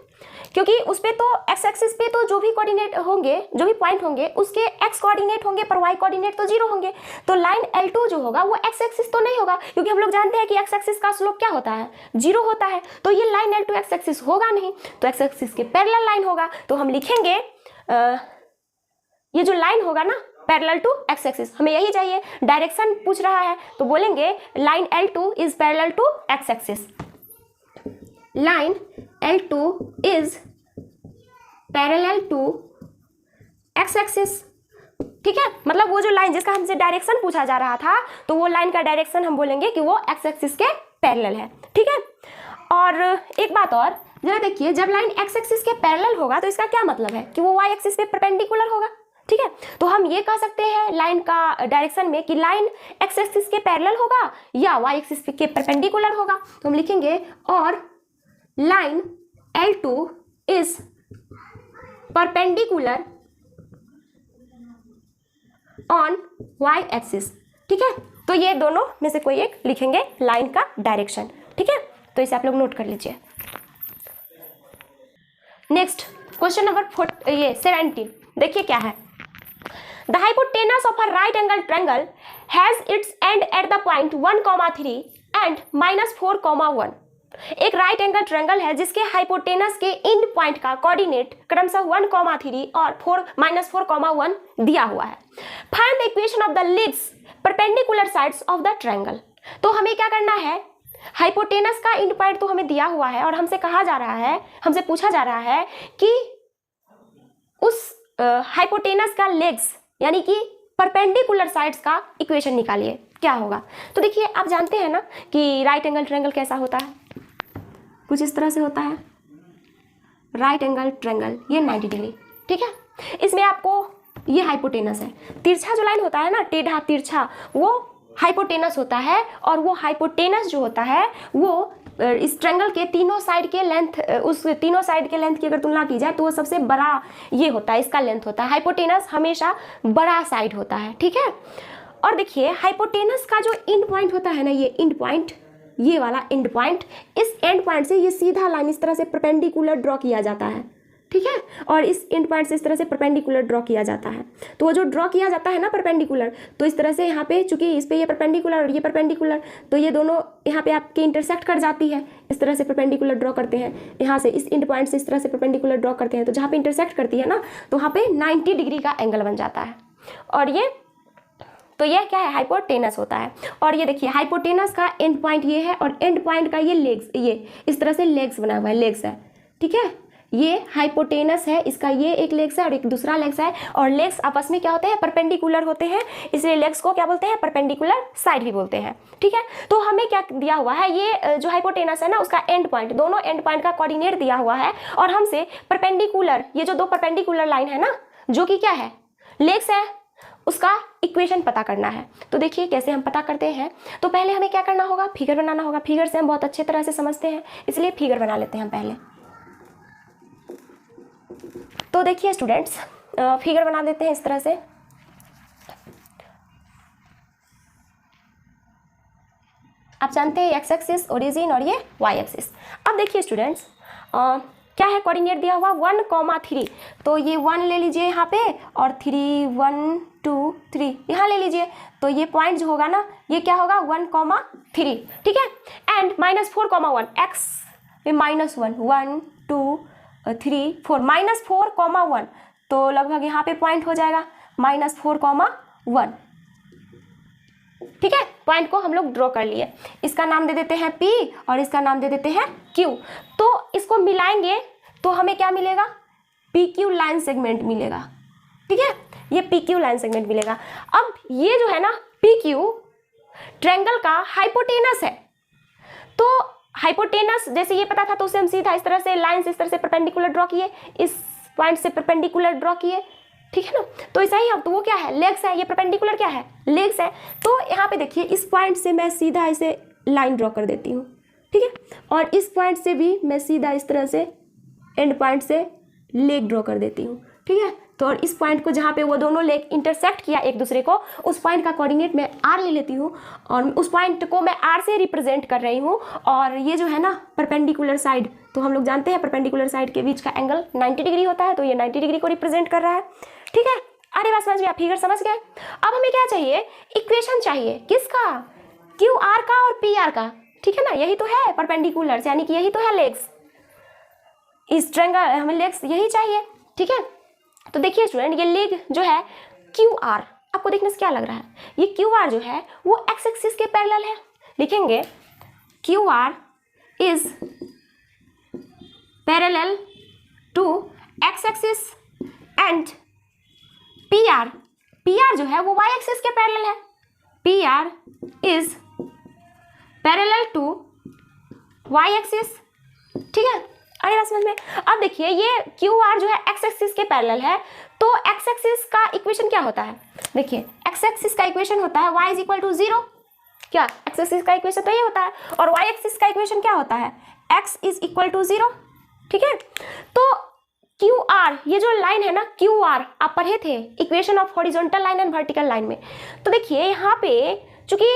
क्योंकि उस पे तो x एक्सिस पे तो जो भी कोऑर्डिनेट होंगे, जो भी पॉइंट होंगे उसके x कोऑर्डिनेट होंगे पर y कोऑर्डिनेट तो 0 होंगे, तो लाइन L2 जो होगा वो x एक्सिस तो नहीं होगा, क्योंकि हम लोग जानते हैं कि x एक्सिस का स्लोप क्या होता है, 0 होता है, तो ये लाइन L2 x एक्सिस होगा नहीं, तो x एक्सिस के पैरेलल लाइन होगा। तो हम लिखेंगे ये जो लाइन होगा ना पैरेलल टू x एक्सिस, हमें यही चाहिए, डायरेक्शन पूछ रहा है तो बोलेंगे line L2 is parallel to x axis, line L2 is parallel to x axis, ठीक है। मतलब वो जो लाइन जिसका हमसे डायरेक्शन पूछा जा रहा था तो वो लाइन का डायरेक्शन हम बोलेंगे कि वो x एक्सिस के पैरेलल है, ठीक है। और एक बात और, जरा देखिए जब लाइन x एक्सिस के पैरेलल होगा तो इसका क्या मतलब है कि वो y एक्सिस पे परपेंडिकुलर होगा, ठीक है। तो हम ये कह सकते हैं लाइन का डायरेक्शन में कि लाइन x एक्सिस के पैरेलल होगा या y एक्सिस के परपेंडिकुलर होगा, तो हम लिखेंगे और line L2 is perpendicular on y axis, ठीक है। तो ये दोनों में से कोई एक लिखेंगे लाइन का डायरेक्शन, ठीक है। तो इसे आप लोग नोट कर लीजिए। नेक्स्ट क्वेश्चन नंबर 17, देखिए क्या है, the hypotenuse of a right angle triangle has its and at the point 1,3 and -4,1। एक राइट एंगल ट्रायंगल है जिसके हाइपोटेनस के एंड पॉइंट का कोऑर्डिनेट क्रमशः 1,3 और -4,1 दिया हुआ है। Find the equation of the legs perpendicular sides of the triangle. तो हमें क्या करना है, हाइपोटेनस का एंड पॉइंट तो हमें दिया हुआ है और हमसे कहा जा रहा है, हमसे पूछा जा रहा है कि उस हाइपोटेनस का लेग्स यानी कि परपेंडिकुलर साइड्स का इक्वेशन निकालिए, क्या होगा। तो देखिए आप जानते हैं ना कि राइट एंगल ट्रायंगल कैसा होता है, कुछ इस तरह से होता है राइट एंगल ट्रायंगल, ये 90 डिग्री, ठीक है। इसमें आपको ये हाइपोटेनस है, तिरछा जो लाइन होता है ना, टेढ़ा तिरछा, वो हाइपोटेनस होता है, और वो हाइपोटेनस जो होता है वो इस ट्रायंगल के तीनों साइड के लेंथ, उस तीनों साइड के लेंथ की अगर तुलना की जाए तो वो सबसे बड़ा ये होता है, इसका लेंथ होता है। हाइपोटेनस हमेशा बड़ा साइड होता है, ठीक है। और देखिए हाइपोटेनस का जो एंड पॉइंट होता है ना, ये एंड पॉइंट, ये वाला एंड पॉइंट, इस एंड पॉइंट से ये सीधा लाइन इस तरह से परपेंडिकुलर ड्रॉ किया जाता है, ठीक है। और इस एंड पॉइंट से इस तरह से परपेंडिकुलर ड्रॉ किया जाता है। तो वो जो ड्रॉ किया जाता है ना परपेंडिकुलर, तो इस तरह से यहाँ पे चूंकि इस पे ये परपेंडिकुलर और ये परपेंडिकुलर, तो ये दोनों यहाँ पे आपके इंटरसेक्ट कर जाती है। इस तरह से परपेंडिकुलर ड्रॉ करते हैं, यहाँ से इस एंड पॉइंट से इस तरह से परपेंडिकुलर ड्रॉ करते हैं, तो जहाँ पे इंटरसेक्ट करती है ना, तो वहाँ पे 90 डिग्री का एंगल बन जाता है। और ये तो ये क्या है, हाइपोटेनस होता है। और ये देखिए हाइपोटेनस का एंड पॉइंट ये है, और एंड पॉइंट का ये लेग्स, ये इस तरह से लेग्स बना हुआ है, लेग्स है, ठीक है। ये हाइपोटेनस है, इसका ये एक लेग्स है और एक दूसरा लेग्स है, और लेग्स आपस में क्या होते हैं, परपेंडिकुलर होते हैं, इसलिए लेग्स को क्या बोलते हैं, परपेंडिकुलर साइड भी बोलते हैं, ठीक है। तो हमें क्या दिया हुआ है, ये जो हाइपोटेनस है ना, उसका एंड पॉइंट, दोनों एंड पॉइंट का कोऑर्डिनेट दिया हुआ है, और हमसे परपेंडिकुलर, ये जो दो परपेंडिकुलर लाइन है ना, जो कि क्या है, लेग्स है, उसका इक्वेशन पता करना है। तो देखिए कैसे हम पता करते हैं। तो पहले हमें क्या करना होगा, फिगर बनाना होगा। फिगर से हम बहुत अच्छे तरह से समझते हैं, इसलिए फिगर बना लेते हैं पहले। तो देखिए स्टूडेंट्स, फिगर बना देते हैं इस तरह से। आप जानते हैं एक्स एक्सिस ओरिजिन और ये वाई एक्सिस। अब देखिए स्टूडेंट्स, क्या है, कोऑर्डिनेट दिया हुआ 1,3, तो ये 1 ले लीजिए यहाँ पे, और 3 1 2 3 यहाँ ले लीजिए। तो ये पॉइंट जो होगा ना, ये क्या होगा, 1,3, ठीक है। एंड -4,1 एक्स में -1 1 2 3 4 -4,1, तो लगभग यहाँ पे पॉइंट हो जाएगा -4,1, ठीक है। पॉइंट को हम लोग ड्रॉ कर लिए, इसका नाम दे देते हैं P और इसका नाम दे देते हैं Q। तो इसको मिलाएंगे तो हमें क्या मिलेगा, PQ लाइन सेगमेंट मिलेगा, ठीक है। ये PQ लाइन सेगमेंट मिलेगा। अब ये जो है ना PQ ट्रायंगल का हाइपोटेनस है। तो हाइपोटेनस जैसे ये पता था, तो उसे हम सीधा इस तरह से लाइन इस तरह से परपेंडिकुलर ड्रॉ किए, इस पॉइंट से परपेंडिकुलर ड्रॉ किए, ठीक है ना। तो ऐसा ही, अब तो वो क्या है, लेग्स है, ये परपेंडिकुलर क्या है, लेग्स है। तो यहाँ पे देखिए इस पॉइंट से मैं सीधा ऐसे लाइन ड्रॉ कर देती हूँ, ठीक है। और इस पॉइंट से भी मैं सीधा इस तरह से एंड पॉइंट से लेग ड्रॉ कर देती हूँ, ठीक है। तो और इस पॉइंट को जहाँ पे वो दोनों लेग इंटरसेक्ट किया एक दूसरे को, उस पॉइंट का कोऑर्डिनेट मैं R ले लेती हूँ, और उस पॉइंट को मैं R से रिप्रेजेंट कर रही हूँ। और ये जो है ना परपेंडिकुलर साइड, तो हम लोग जानते हैं परपेंडिकुलर साइड के बीच का एंगल 90 डिग्री होता है, तो ये 90 डिग्री को रिप्रेजेंट कर रहा है, ठीक है। अरे बात समझ गया, फिगर समझ गए। अब हमें क्या चाहिए, इक्वेशन चाहिए, किसका, QR का और PR का, ठीक है ना। यही तो है परपेंडिकुलर, यानी कि यही तो है लेग्स, इस ट्रायंगल हमें लेग्स यही चाहिए, ठीक है। तो देखिए स्टूडेंट, ये लेग जो है QR, आपको देखने से क्या लग रहा है, ये QR जो है वो एक्स एक्सिस के पैरेलल है। लिखेंगे QR is parallel to x axis, and PR जो है वो वाई एक्सिस के पैरेलल है। PR is parallel to y axis, ठीक है। अरे बात समझ में। अब देखिए ये QR जो है एक्स एक्सिस के पैरेलल है, तो एक्स एक्सिस का इक्वेशन क्या होता है, देखिए एक्स एक्सिस का इक्वेशन होता है y = 0, क्या एक्स एक्सिस का इक्वेशन तो ये होता है, और y एक्सिस का इक्वेशन क्या होता है, x = 0, ठीक है। तो QR, ये जो लाइन है ना QR, आप पढ़े थे equation of horizontal line and vertical line में। तो देखिए यहाँ पे चूंकि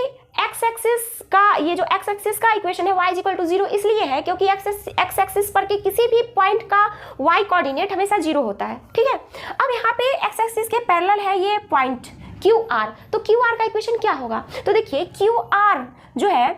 एक्स एक्सिस का, ये जो एक्स एक्सिस का इक्वेशन है y = 0 इसलिए है क्योंकि एक्स एक्सिस पर के किसी भी पॉइंट का y कोऑर्डिनेट हमेशा 0 होता है, ठीक है। अब यहाँ पे एक्स एक्सिस के पैरेलल है ये पॉइंट QR, तो QR का इक्वेशन क्या होगा, तो देखिए QR जो है,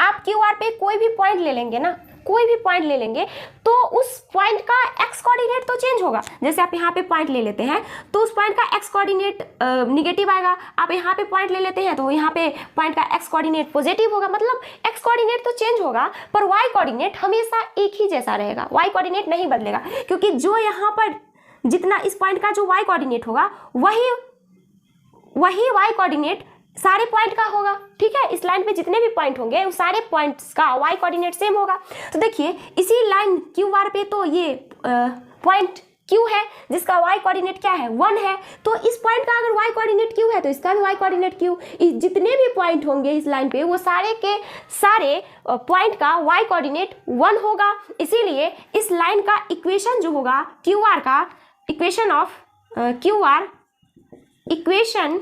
आप QR पे कोई भी पॉइंट ले लेंगे ना, कोई भी पॉइंट ले लेंगे, तो उस पॉइंट का एक्स कोऑर्डिनेट तो चेंज होगा। जैसे आप यहाँ पे पॉइंट ले लेते हैं तो उस पॉइंट का एक्स कोऑर्डिनेट निगेटिव आएगा, आप यहाँ पे पॉइंट ले लेते हैं तो यहाँ पे पॉइंट का एक्स कोऑर्डिनेट पॉजिटिव होगा, मतलब एक्स कोऑर्डिनेट तो चेंज होगा पर वाई कोऑर्डिनेट हमेशा एक ही जैसा रहेगा, वाई कोऑर्डिनेट नहीं बदलेगा, क्योंकि जो यहाँ पर जितना इस पॉइंट का जो वाई कोऑर्डिनेट होगा वही वाई कोऑर्डिनेट सारे पॉइंट का होगा, ठीक है। इस लाइन पे जितने भी पॉइंट होंगे उस सारे पॉइंट्स का वाई कोऑर्डिनेट सेम होगा। तो देखिए इसी लाइन QR पे तो ये पॉइंट Q है जिसका वाई कोऑर्डिनेट क्या है 1 है, तो इस पॉइंट का अगर वाई कोऑर्डिनेट Q है तो इसका भी वाई कोऑर्डिनेट Q, जितने भी पॉइंट होंगे इस लाइन पे वो सारे के सारे पॉइंट का वाई कोऑर्डिनेट 1 होगा। इसीलिए इस लाइन का इक्वेशन जो होगा QR का, equation of QR, equation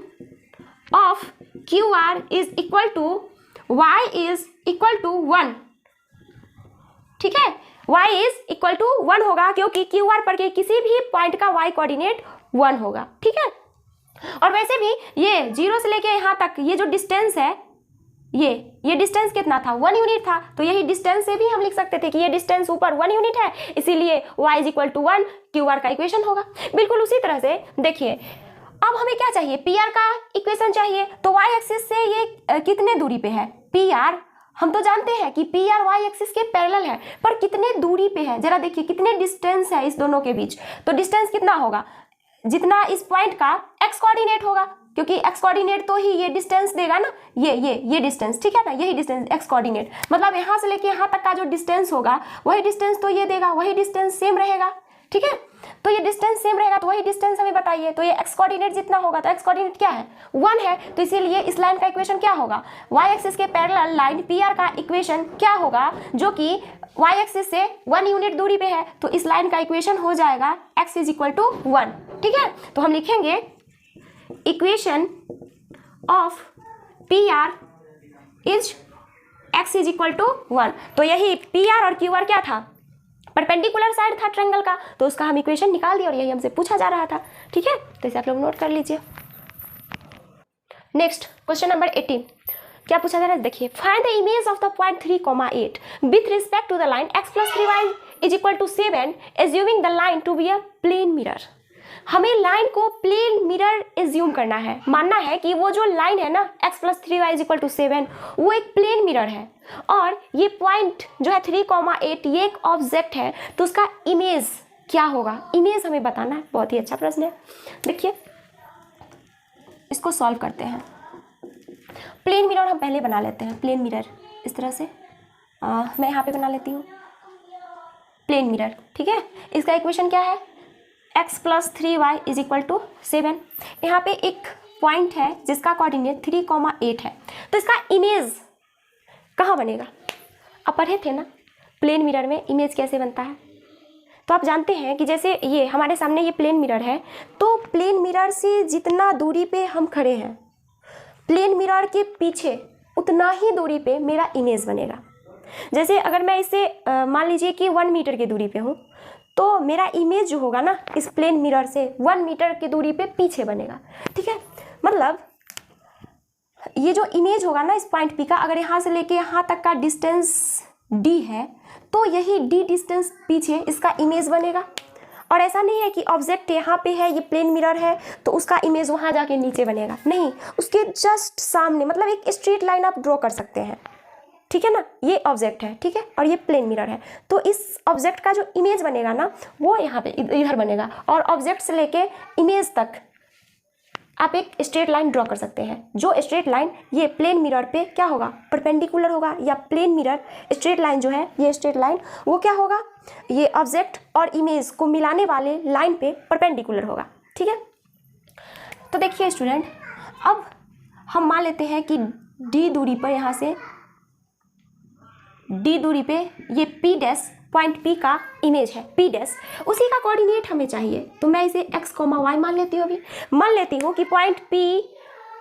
of Q R is equal to y is equal to 1, ठीक है, y इज इक्वल टू 1 होगा क्योंकि क्यू आर पर के किसी भी पॉइंट का y कोऑर्डिनेट 1 होगा, ठीक है। और वैसे भी ये 0 से लेके यहाँ तक ये जो डिस्टेंस है, ये डिस्टेंस कितना था, 1 यूनिट था, तो यही डिस्टेंस से भी हम लिख सकते थे कि ये डिस्टेंस ऊपर 1 यूनिट है, इसीलिए y is equal to 1 Q R का इक्वेशन होगा। बिल्कुल उसी तरह से देखिए, अब हमें क्या चाहिए, पी आर का इक्वेशन चाहिए, तो y एक्सिस से ये कितने दूरी पे है, पी आर हम तो जानते हैं कि पी आर वाई एक्सिस के पैरेलल है, पर कितने दूरी पे है, जरा देखिए कितने डिस्टेंस है इस दोनों के बीच, तो डिस्टेंस कितना होगा, जितना इस पॉइंट का एक्स कोऑर्डिनेट होगा, क्योंकि एक्स कोऑर्डिनेट तो ही ये डिस्टेंस देगा ना, ये डिस्टेंस, ठीक है ना, यही डिस्टेंस एक्स कोऑर्डिनेट, मतलब यहाँ से लेके यहाँ तक का जो डिस्टेंस होगा वही डिस्टेंस तो ये देगा, वही डिस्टेंस सेम रहेगा, ठीक है। तो ये डिस्टेंस सेम रहेगा तो वही डिस्टेंस हमें बताइए, तो ये एक्स कोऑर्डिनेट जितना होगा, तो एक्स कोऑर्डिनेट क्या है, 1 है, तो इसीलिए इस लाइन का इक्वेशन क्या होगा, वाई एक्सिस के पैरेलल लाइन पी आर का इक्वेशन क्या होगा, जो कि वाई एक्सिस से 1 यूनिट दूरी पे है, तो इस लाइन का इक्वेशन हो जाएगा x इज इक्वल टू 1, ठीक है। तो हम लिखेंगे equation of P R is x is equal to 1, तो यही पी आर और क्यू आर क्या था, परपेंडिकुलर साइड था ट्रायंगल का, तो उसका हम इक्वेशन निकाल दिया और यही हमसे पूछा जा रहा था, ठीक है। तो इसे आप लोग नोट कर लीजिए। नेक्स्ट क्वेश्चन नंबर 18, क्या पूछा जा रहा है, देखिए, find the image of the point 3,8 with respect to the line x plus 3y is equal to 7 assuming the line to be a plane mirror. हमें लाइन को प्लेन मिरर एज्यूम करना है, मानना है कि वो जो लाइन है ना x plus 3y is equal to 7 वो एक प्लेन मिरर है, और ये पॉइंट जो है 3,8 ये एक ऑब्जेक्ट है, तो उसका इमेज क्या होगा, इमेज हमें बताना है। बहुत ही अच्छा प्रश्न है, देखिए इसको सॉल्व करते हैं। प्लेन मिरर हम पहले बना लेते हैं, प्लेन मिरर इस तरह से मैं यहाँ पे बना लेती हूँ प्लेन मिरर, ठीक है। इसका इक्वेशन क्या है, x plus 3y is equal to 7, यहाँ पे एक पॉइंट है जिसका कोऑर्डिनेट 3,8 है, तो इसका इमेज कहाँ बनेगा, आप पढ़े थे ना प्लेन मिरर में इमेज कैसे बनता है, तो आप जानते हैं कि जैसे ये हमारे सामने ये प्लेन मिरर है, तो प्लेन मिरर से जितना दूरी पे हम खड़े हैं, प्लेन मिरर के पीछे उतना ही दूरी पे मेरा इमेज बनेगा। जैसे अगर मैं इसे मान लीजिए कि 1 मीटर की दूरी पे हूँ, तो मेरा इमेज जो होगा ना इस प्लेन मिरर से 1 मीटर की दूरी पे पीछे बनेगा, ठीक है। मतलब ये जो इमेज होगा ना इस पॉइंट पी का, अगर यहाँ से लेके यहाँ तक का डिस्टेंस d है, तो यही d डिस्टेंस पीछे इसका इमेज बनेगा। और ऐसा नहीं है कि ऑब्जेक्ट यहाँ पे है, ये प्लेन मिरर है, तो उसका इमेज वहाँ जाके नीचे बनेगा, नहीं, उसके जस्ट सामने, मतलब एक स्ट्रेट लाइन आप ड्रॉ कर सकते हैं, ठीक है ना। ये ऑब्जेक्ट है, ठीक है, और ये प्लेन मिरर है, तो इस ऑब्जेक्ट का जो इमेज बनेगा ना वो यहाँ पे इधर बनेगा, और ऑब्जेक्ट से लेके इमेज तक आप एक स्ट्रेट लाइन ड्रॉ कर सकते हैं, जो स्ट्रेट लाइन ये प्लेन मिरर पे क्या होगा, परपेंडिकुलर होगा, या प्लेन मिरर स्ट्रेट लाइन जो है ये स्ट्रेट लाइन वो क्या होगा, ये ऑब्जेक्ट और इमेज को मिलाने वाले लाइन पे परपेंडिकुलर होगा, ठीक है। तो देखिए स्टूडेंट, अब हम मान लेते हैं कि d दूरी पर, यहाँ से d दूरी पे ये p डैश पॉइंट P का इमेज है, P डैश, उसी का कोऑर्डिनेट हमें चाहिए, तो मैं इसे x, y मान लेती हूँ। अभी मान लेती हूँ कि पॉइंट P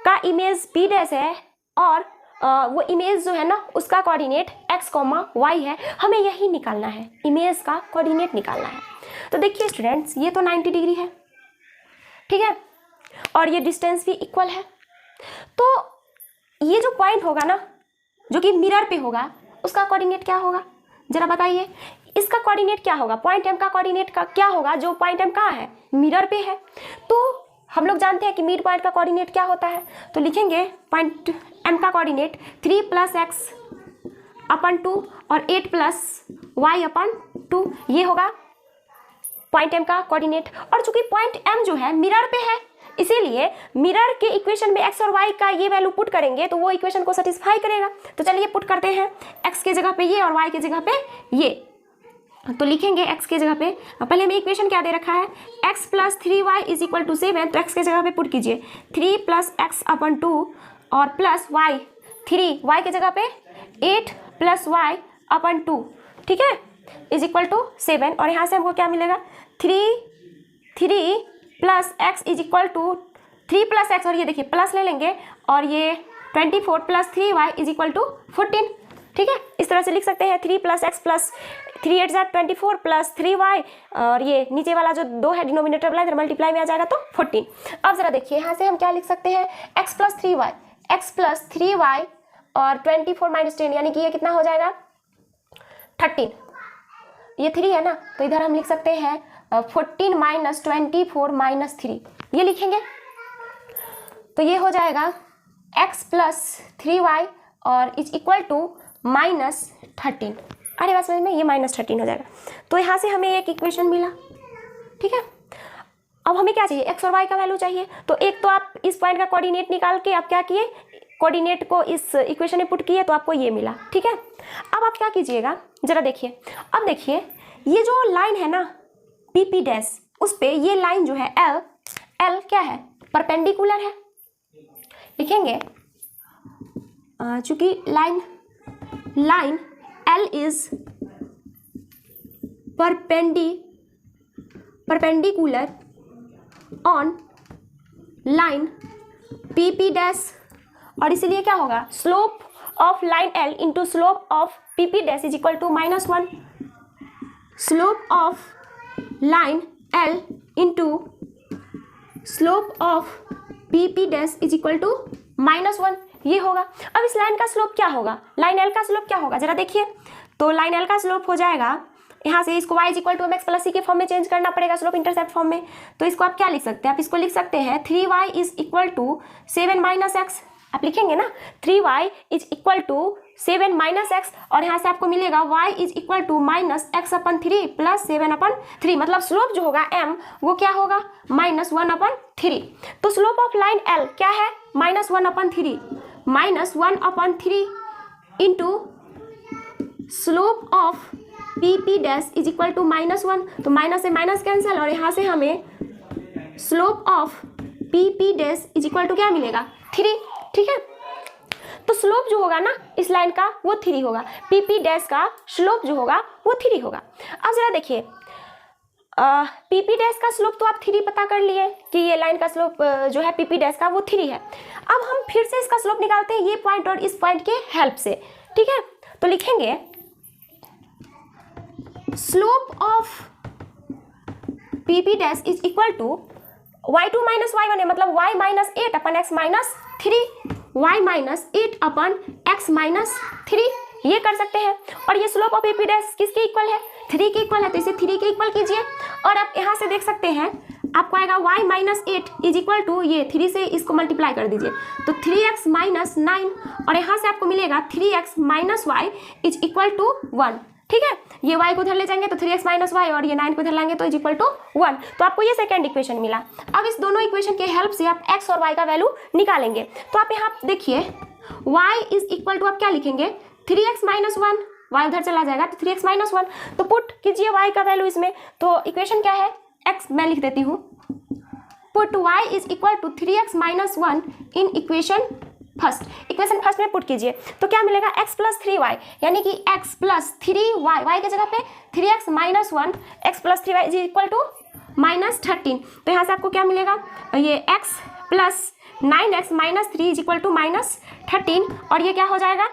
का इमेज P डैश है, और वो इमेज जो है ना उसका कोऑर्डिनेट x, y है, हमें यही निकालना है, इमेज का कोऑर्डिनेट निकालना है। तो देखिए स्टूडेंट्स, ये तो 90 डिग्री है, ठीक है, और ये डिस्टेंस भी इक्वल है, तो ये जो पॉइंट होगा ना जो कि मिरर पे होगा उसका कोऑर्डिनेट क्या होगा, जरा बताइए। इसका कोऑर्डिनेट क्या होगा, पॉइंट M का कोऑर्डिनेट का क्या होगा, जो पॉइंट M कहाँ है, मिरर पे है, तो हम लोग जानते हैं कि मिड पॉइंट का कोऑर्डिनेट क्या होता है, तो लिखेंगे पॉइंट M का कोऑर्डिनेट 3 + x/2 और 8 + y/2, ये होगा पॉइंट M का कोऑर्डिनेट। और चूंकि पॉइंट M जो है मिरर पे है, इसीलिए मिरर के इक्वेशन में x और y का ये वैल्यू पुट करेंगे तो वो इक्वेशन को सेटिस्फाई करेगा। तो चलिए पुट करते हैं, x के जगह पे ये और y के जगह पे ये, तो लिखेंगे x के जगह पे, पहले में इक्वेशन क्या दे रखा है, x + 3y = 7, तो x के जगह पे पुट कीजिए 3 + x/2 और प्लस y, 3y के जगह पे 8 + y/2, ठीक है, = 7, और यहाँ से हमको क्या मिलेगा, 3 + x = 3 + x, और ये देखिए प्लस ले लेंगे और ये 24 plus 3y is equal to 14। ठीक है, इस तरह से लिख सकते हैं 3 plus x plus 3 8 24 plus 3y, और ये नीचे वाला जो 2 है डिनोमिनेटर वाला इधर मल्टीप्लाई में आ जाएगा तो 14। अब जरा देखिए यहाँ से हम क्या लिख सकते हैं, x प्लस 3y और 24 माइनस 10 यानी कि ये कितना हो जाएगा 13। ये 3 है ना, तो इधर हम लिख सकते हैं 14 माइनस 24 माइनस 3, ये लिखेंगे तो ये हो जाएगा x प्लस 3y और इज इक्वल टू माइनस 13। अरे बात समझ में, ये माइनस 13 हो जाएगा। तो यहाँ से हमें एक इक्वेशन मिला। ठीक है, अब हमें क्या चाहिए, x और y का वैल्यू चाहिए। तो एक तो आप इस पॉइंट का कोऑर्डिनेट निकाल के आप क्या किए, कोऑर्डिनेट को इस इक्वेशन में पुट किए तो आपको ये मिला। ठीक है, अब आप क्या कीजिएगा जरा देखिए, अब देखिए ये जो लाइन है ना PP डैश, उस पे ये लाइन जो है L क्या है, परपेंडिकुलर है। लिखेंगे चूंकि line L is perpendicular on line PP dash, और इसीलिए क्या होगा, slope of line L into slope of PP dash is equal to -1। Slope of line L into slope of PP dash is equal to -1, ये होगा। अब इस लाइन का स्लोप क्या होगा, लाइन L का स्लोप क्या होगा जरा देखिए। तो लाइन L का स्लोप हो जाएगा, यहाँ से इसको y is equal to mx plus c के फॉर्म में चेंज करना पड़ेगा, स्लोप इंटरसेप्ट फॉर्म में। तो इसको आप क्या लिख सकते हैं, आप इसको लिख सकते हैं 3y is equal to 7 minus x. आप लिखेंगे ना 3y is equal to 7 minus x, और यहाँ से आपको मिलेगा y is equal to minus x upon 3 plus 7 upon 3, मतलब स्लोप जो होगा m वो क्या होगा -1 अपन 3। तो स्लोप ऑफ लाइन L क्या है, -1 upon 3, -1 upon 3 into slope of PP dash is equal to -1, तो माइनस से माइनस कैंसिल, और यहाँ से हमें slope of PP dash is equal to क्या मिलेगा 3। ठीक है, तो स्लोप जो होगा ना इस लाइन का वो 3 होगा, PP डैश का स्लोप जो होगा वो 3 होगा। अब जरा देखिए PP डैश का स्लोप तो आप 3 पता कर लिए कि ये लाइन का स्लोप जो है PP डैश का वो 3 है। अब हम फिर से इसका स्लोप निकालते हैं ये पॉइंट और इस पॉइंट के हेल्प से। ठीक है, तो लिखेंगे slope of PP dash is equal to y2 minus y1 है, मतलब y minus 8 upon x minus 3, y minus 8 upon x minus 3, ये कर सकते हैं। और ये स्लोप ऑफ PP डैश किसके इक्वल है, 3 के इक्वल है, तो इसे 3 के इक्वल कीजिए। और आप यहाँ से देख सकते हैं आपको आएगा y minus 8 is equal to, ये 3 से इसको मल्टीप्लाई कर दीजिए तो 3x माइनस 9, और यहाँ से आपको मिलेगा 3x minus y is equal to 1। ठीक है, ये y को उधर ले जाएंगे तो 3x माइनस वाई, और ये 9 को उधर लाएंगे तो इज इक्वल टू 1। तो आपको ये सेकंड इक्वेशन मिला। अब इस दोनों इक्वेशन के हेल्प से आप x और y का वैल्यू निकालेंगे। तो आप यहाँ देखिए y इज इक्वल टू आप क्या लिखेंगे 3x माइनस 1, y उधर चला जाएगा तो 3x माइनस 1, तो पुट कीजिए y का वैल्यू इसमें। तो इक्वेशन क्या है, x मैं लिख देती हूँ, put y is equal to 3x minus 1 in equation first में पुट कीजिए तो क्या मिलेगा x प्लस 3y, यानी कि x प्लस 3y, y के जगह पे 3x minus 1, x plus 3y is equal to -13। तो यहाँ से आपको क्या मिलेगा, ये x plus 9x minus 3 is equal to -13, और ये क्या हो जाएगा,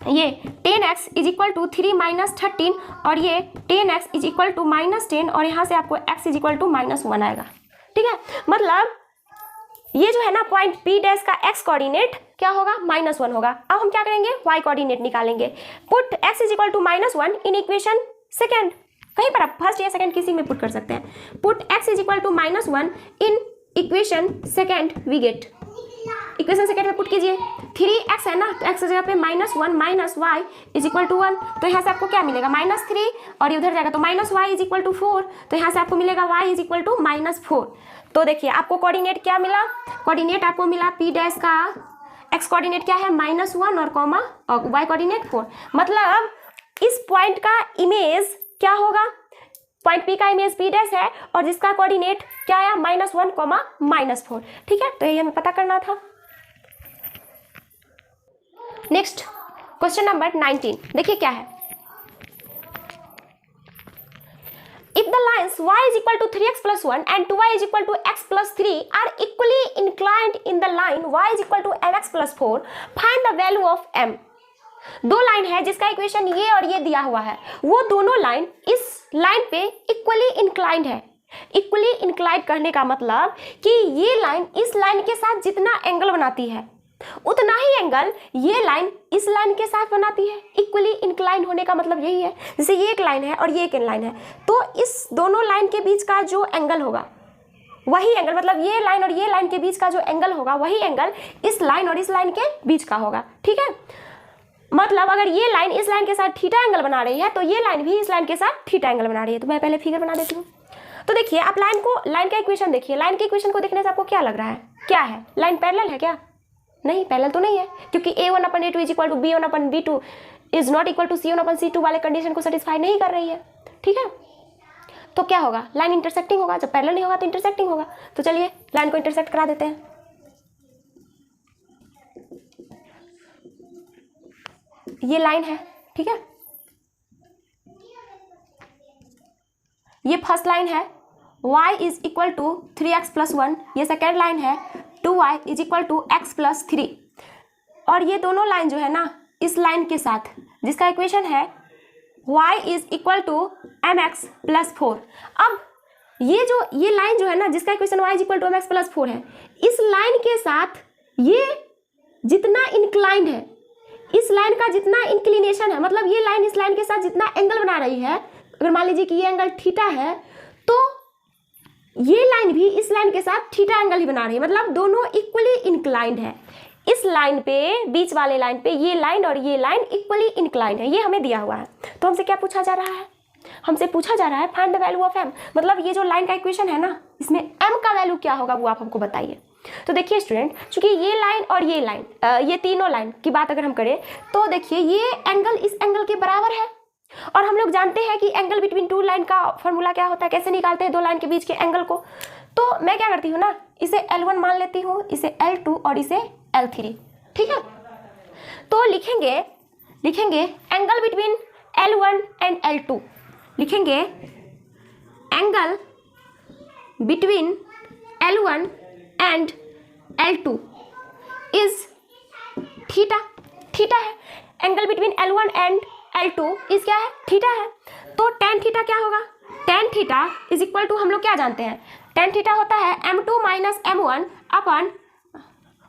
ये 10x is equal to 3 minus 13, और ये 10x इज इक्वल टू -10, और यहाँ से आपको x इज इक्वल टू -1 आएगा। ठीक है, मतलब ये जो है ना पॉइंट P डैश का x कोऑर्डिनेट क्या होगा, -1 होगा। अब हम क्या करेंगे, y कोऑर्डिनेट निकालेंगे। Put x is equal to -1 in equation second, कहीं पर आप फर्स्ट या सेकेंड किसी में पुट कर सकते हैं। Put x is equal to -1 in equation second, we get equation second में पुट कीजिए 3x है ना, तो x की जगह पे -1 minus y is equal to 1, तो यहाँ से आपको क्या मिलेगा -3, और ये उधर जाएगा तो -y इज इक्वल टू 4, तो यहाँ से आपको मिलेगा y इज इक्वल टू -4। तो देखिए आपको कोऑर्डिनेट क्या मिला, कोऑर्डिनेट आपको मिला P डैश का x कोऑर्डिनेट क्या है -1 और कॉमा और y कोऑर्डिनेट 4, मतलब इस पॉइंट का इमेज क्या होगा, पॉइंट P का इमेज P डैश है और जिसका कोऑर्डिनेट क्या आया -1, -4। ठीक है, तो ये हमें पता करना था। नेक्स्ट क्वेश्चन नंबर 19 देखिए क्या है, if the lines lines y is equal to 3x plus 1 and 2y is equal to x plus 3 are equally inclined in the line y is equal to mx plus 4. Find the value of m. दो line है जिसका equation ये और ये दिया हुआ है, वो दोनों लाइन इस लाइन पे इक्वली इंक्लाइंड है. इक्वली इंक्लाइंड करने का मतलब कि ये लाइन इस लाइन के साथ जितना एंगल बनाती है उतना ही एंगल ये लाइन इस लाइन के साथ बनाती है. इक्वली इंक्लाइन होने का मतलब यही है. जैसे ये एक लाइन है और ये एक लाइन है, तो इस दोनों लाइन के बीच का जो एंगल होगा वही एंगल, मतलब ये लाइन और ये लाइन के बीच का जो एंगल होगा वही एंगल इस लाइन और इस लाइन के बीच का होगा. ठीक है, मतलब अगर ये लाइन इस लाइन के साथ थीटा एंगल बना रही है तो ये लाइन भी इस लाइन के साथ थीटा एंगल बना रही है. तो मैं पहले फिगर बना देती हूँ. तो देखिए आप लाइन का इक्वेशन देखिए. लाइन के इक्वेशन को देखने से आपको क्या लग रहा है? क्या है? लाइन पैरेलल है क्या? नहीं, पैरेलल तो नहीं है, क्योंकि a1/a2 is equal to b1/b2 is not equal to c1/c2 वाले कंडीशन को सेटिस्फाई नहीं कर रही है. ठीक है, तो क्या होगा? लाइन इंटरसेक्टिंग होगा. जब पैरेलल नहीं होगा तो इंटरसेक्टिंग होगा. तो चलिए लाइन को इंटरसेक्ट करा देते हैं. ये लाइन है. ठीक है, ये फर्स्ट लाइन है y is equal to 3x plus 1. ये सेकेंड लाइन है 2y is equal to x plus 3. और ये दोनों लाइन जो है ना इस लाइन के साथ जिसका इक्वेशन है y is equal to mx plus 4. अब ये लाइन जो है ना जिसका equation y is equal to mx plus 4 है, इस लाइन के साथ ये जितना इंक्लाइंड है, इस लाइन का जितना इंक्लिनेशन है, मतलब ये लाइन इस लाइन के साथ जितना एंगल बना रही है, अगर मान लीजिए कि ये एंगल थीटा है तो ये लाइन भी इस लाइन के साथ थीटा एंगल ही बना रही है. मतलब दोनों इक्वली इंक्लाइंड है. इस लाइन पे, बीच वाले लाइन पे ये लाइन और ये लाइन इक्वली इंक्लाइंड है. ये हमें दिया हुआ है. तो हमसे क्या पूछा जा रहा है? हमसे पूछा जा रहा है find the value of m. मतलब ये जो लाइन का इक्वेशन है ना इसमें m का वैल्यू क्या होगा वो आप हमको बताइए. तो देखिए स्टूडेंट, चूंकि ये लाइन और ये लाइन, ये तीनों लाइन की बात अगर हम करें तो देखिए ये एंगल इस एंगल के बराबर है. और हम लोग जानते हैं कि एंगल बिटवीन टू लाइन का फॉर्मूला क्या होता है, कैसे निकालते हैं दो लाइन के बीच के एंगल को. तो मैं क्या करती हूँ ना, इसे L1 मान लेती हूँ, इसे L2 और इसे L3. ठीक है, तो लिखेंगे angle between L1 and L2. लिखेंगे angle between L1 and L2 is theta. Theta है. Angle between L1 and L2 is क्या है? थीटा है. तो tan थीटा क्या होगा? tan theta is equal to, हम लोग क्या जानते हैं, tan थीटा होता है m2 minus m1 upon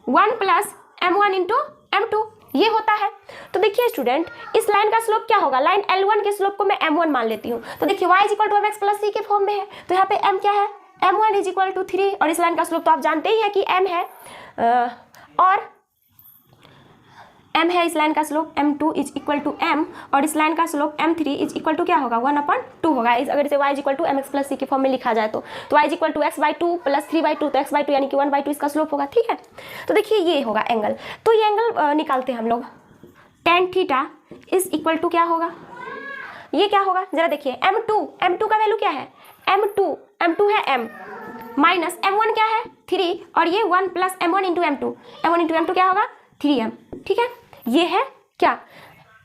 1 plus m1 into m2. ये होता है. तो देखिए स्टूडेंट, इस लाइन का स्लोप क्या होगा? लाइन L1 के स्लोप को मैं m1 मान लेती हूँ. तो देखिए y is equal to mx plus c के फॉर्म में है, तो यहाँ पे m क्या है? m1 is equal to 3. और इस लाइन का स्लोप तो आप जानते ही है कि m है, और m है इस लाइन का slope m2 is equal to m, और इस लाइन का slope m3 is equal to क्या होगा? 1/2 होगा. अगर इसे y is equal to mx plus c के फॉर्म में लिखा जाए तो y is equal to x/2 plus 3/2, तो x/2 यानी कि 1/2 इसका स्लोप होगा. ठीक है, तो देखिए ये होगा एंगल. तो ये एंगल निकालते हैं हम लोग. tan theta is equal to क्या होगा? ये क्या होगा जरा देखिए. m2 का वैल्यू क्या है? m2 है m माइनस m1 क्या है? 3, और ये 1 प्लस m1 इंटू m2 क्या होगा? 3m. ठीक है, ये है क्या?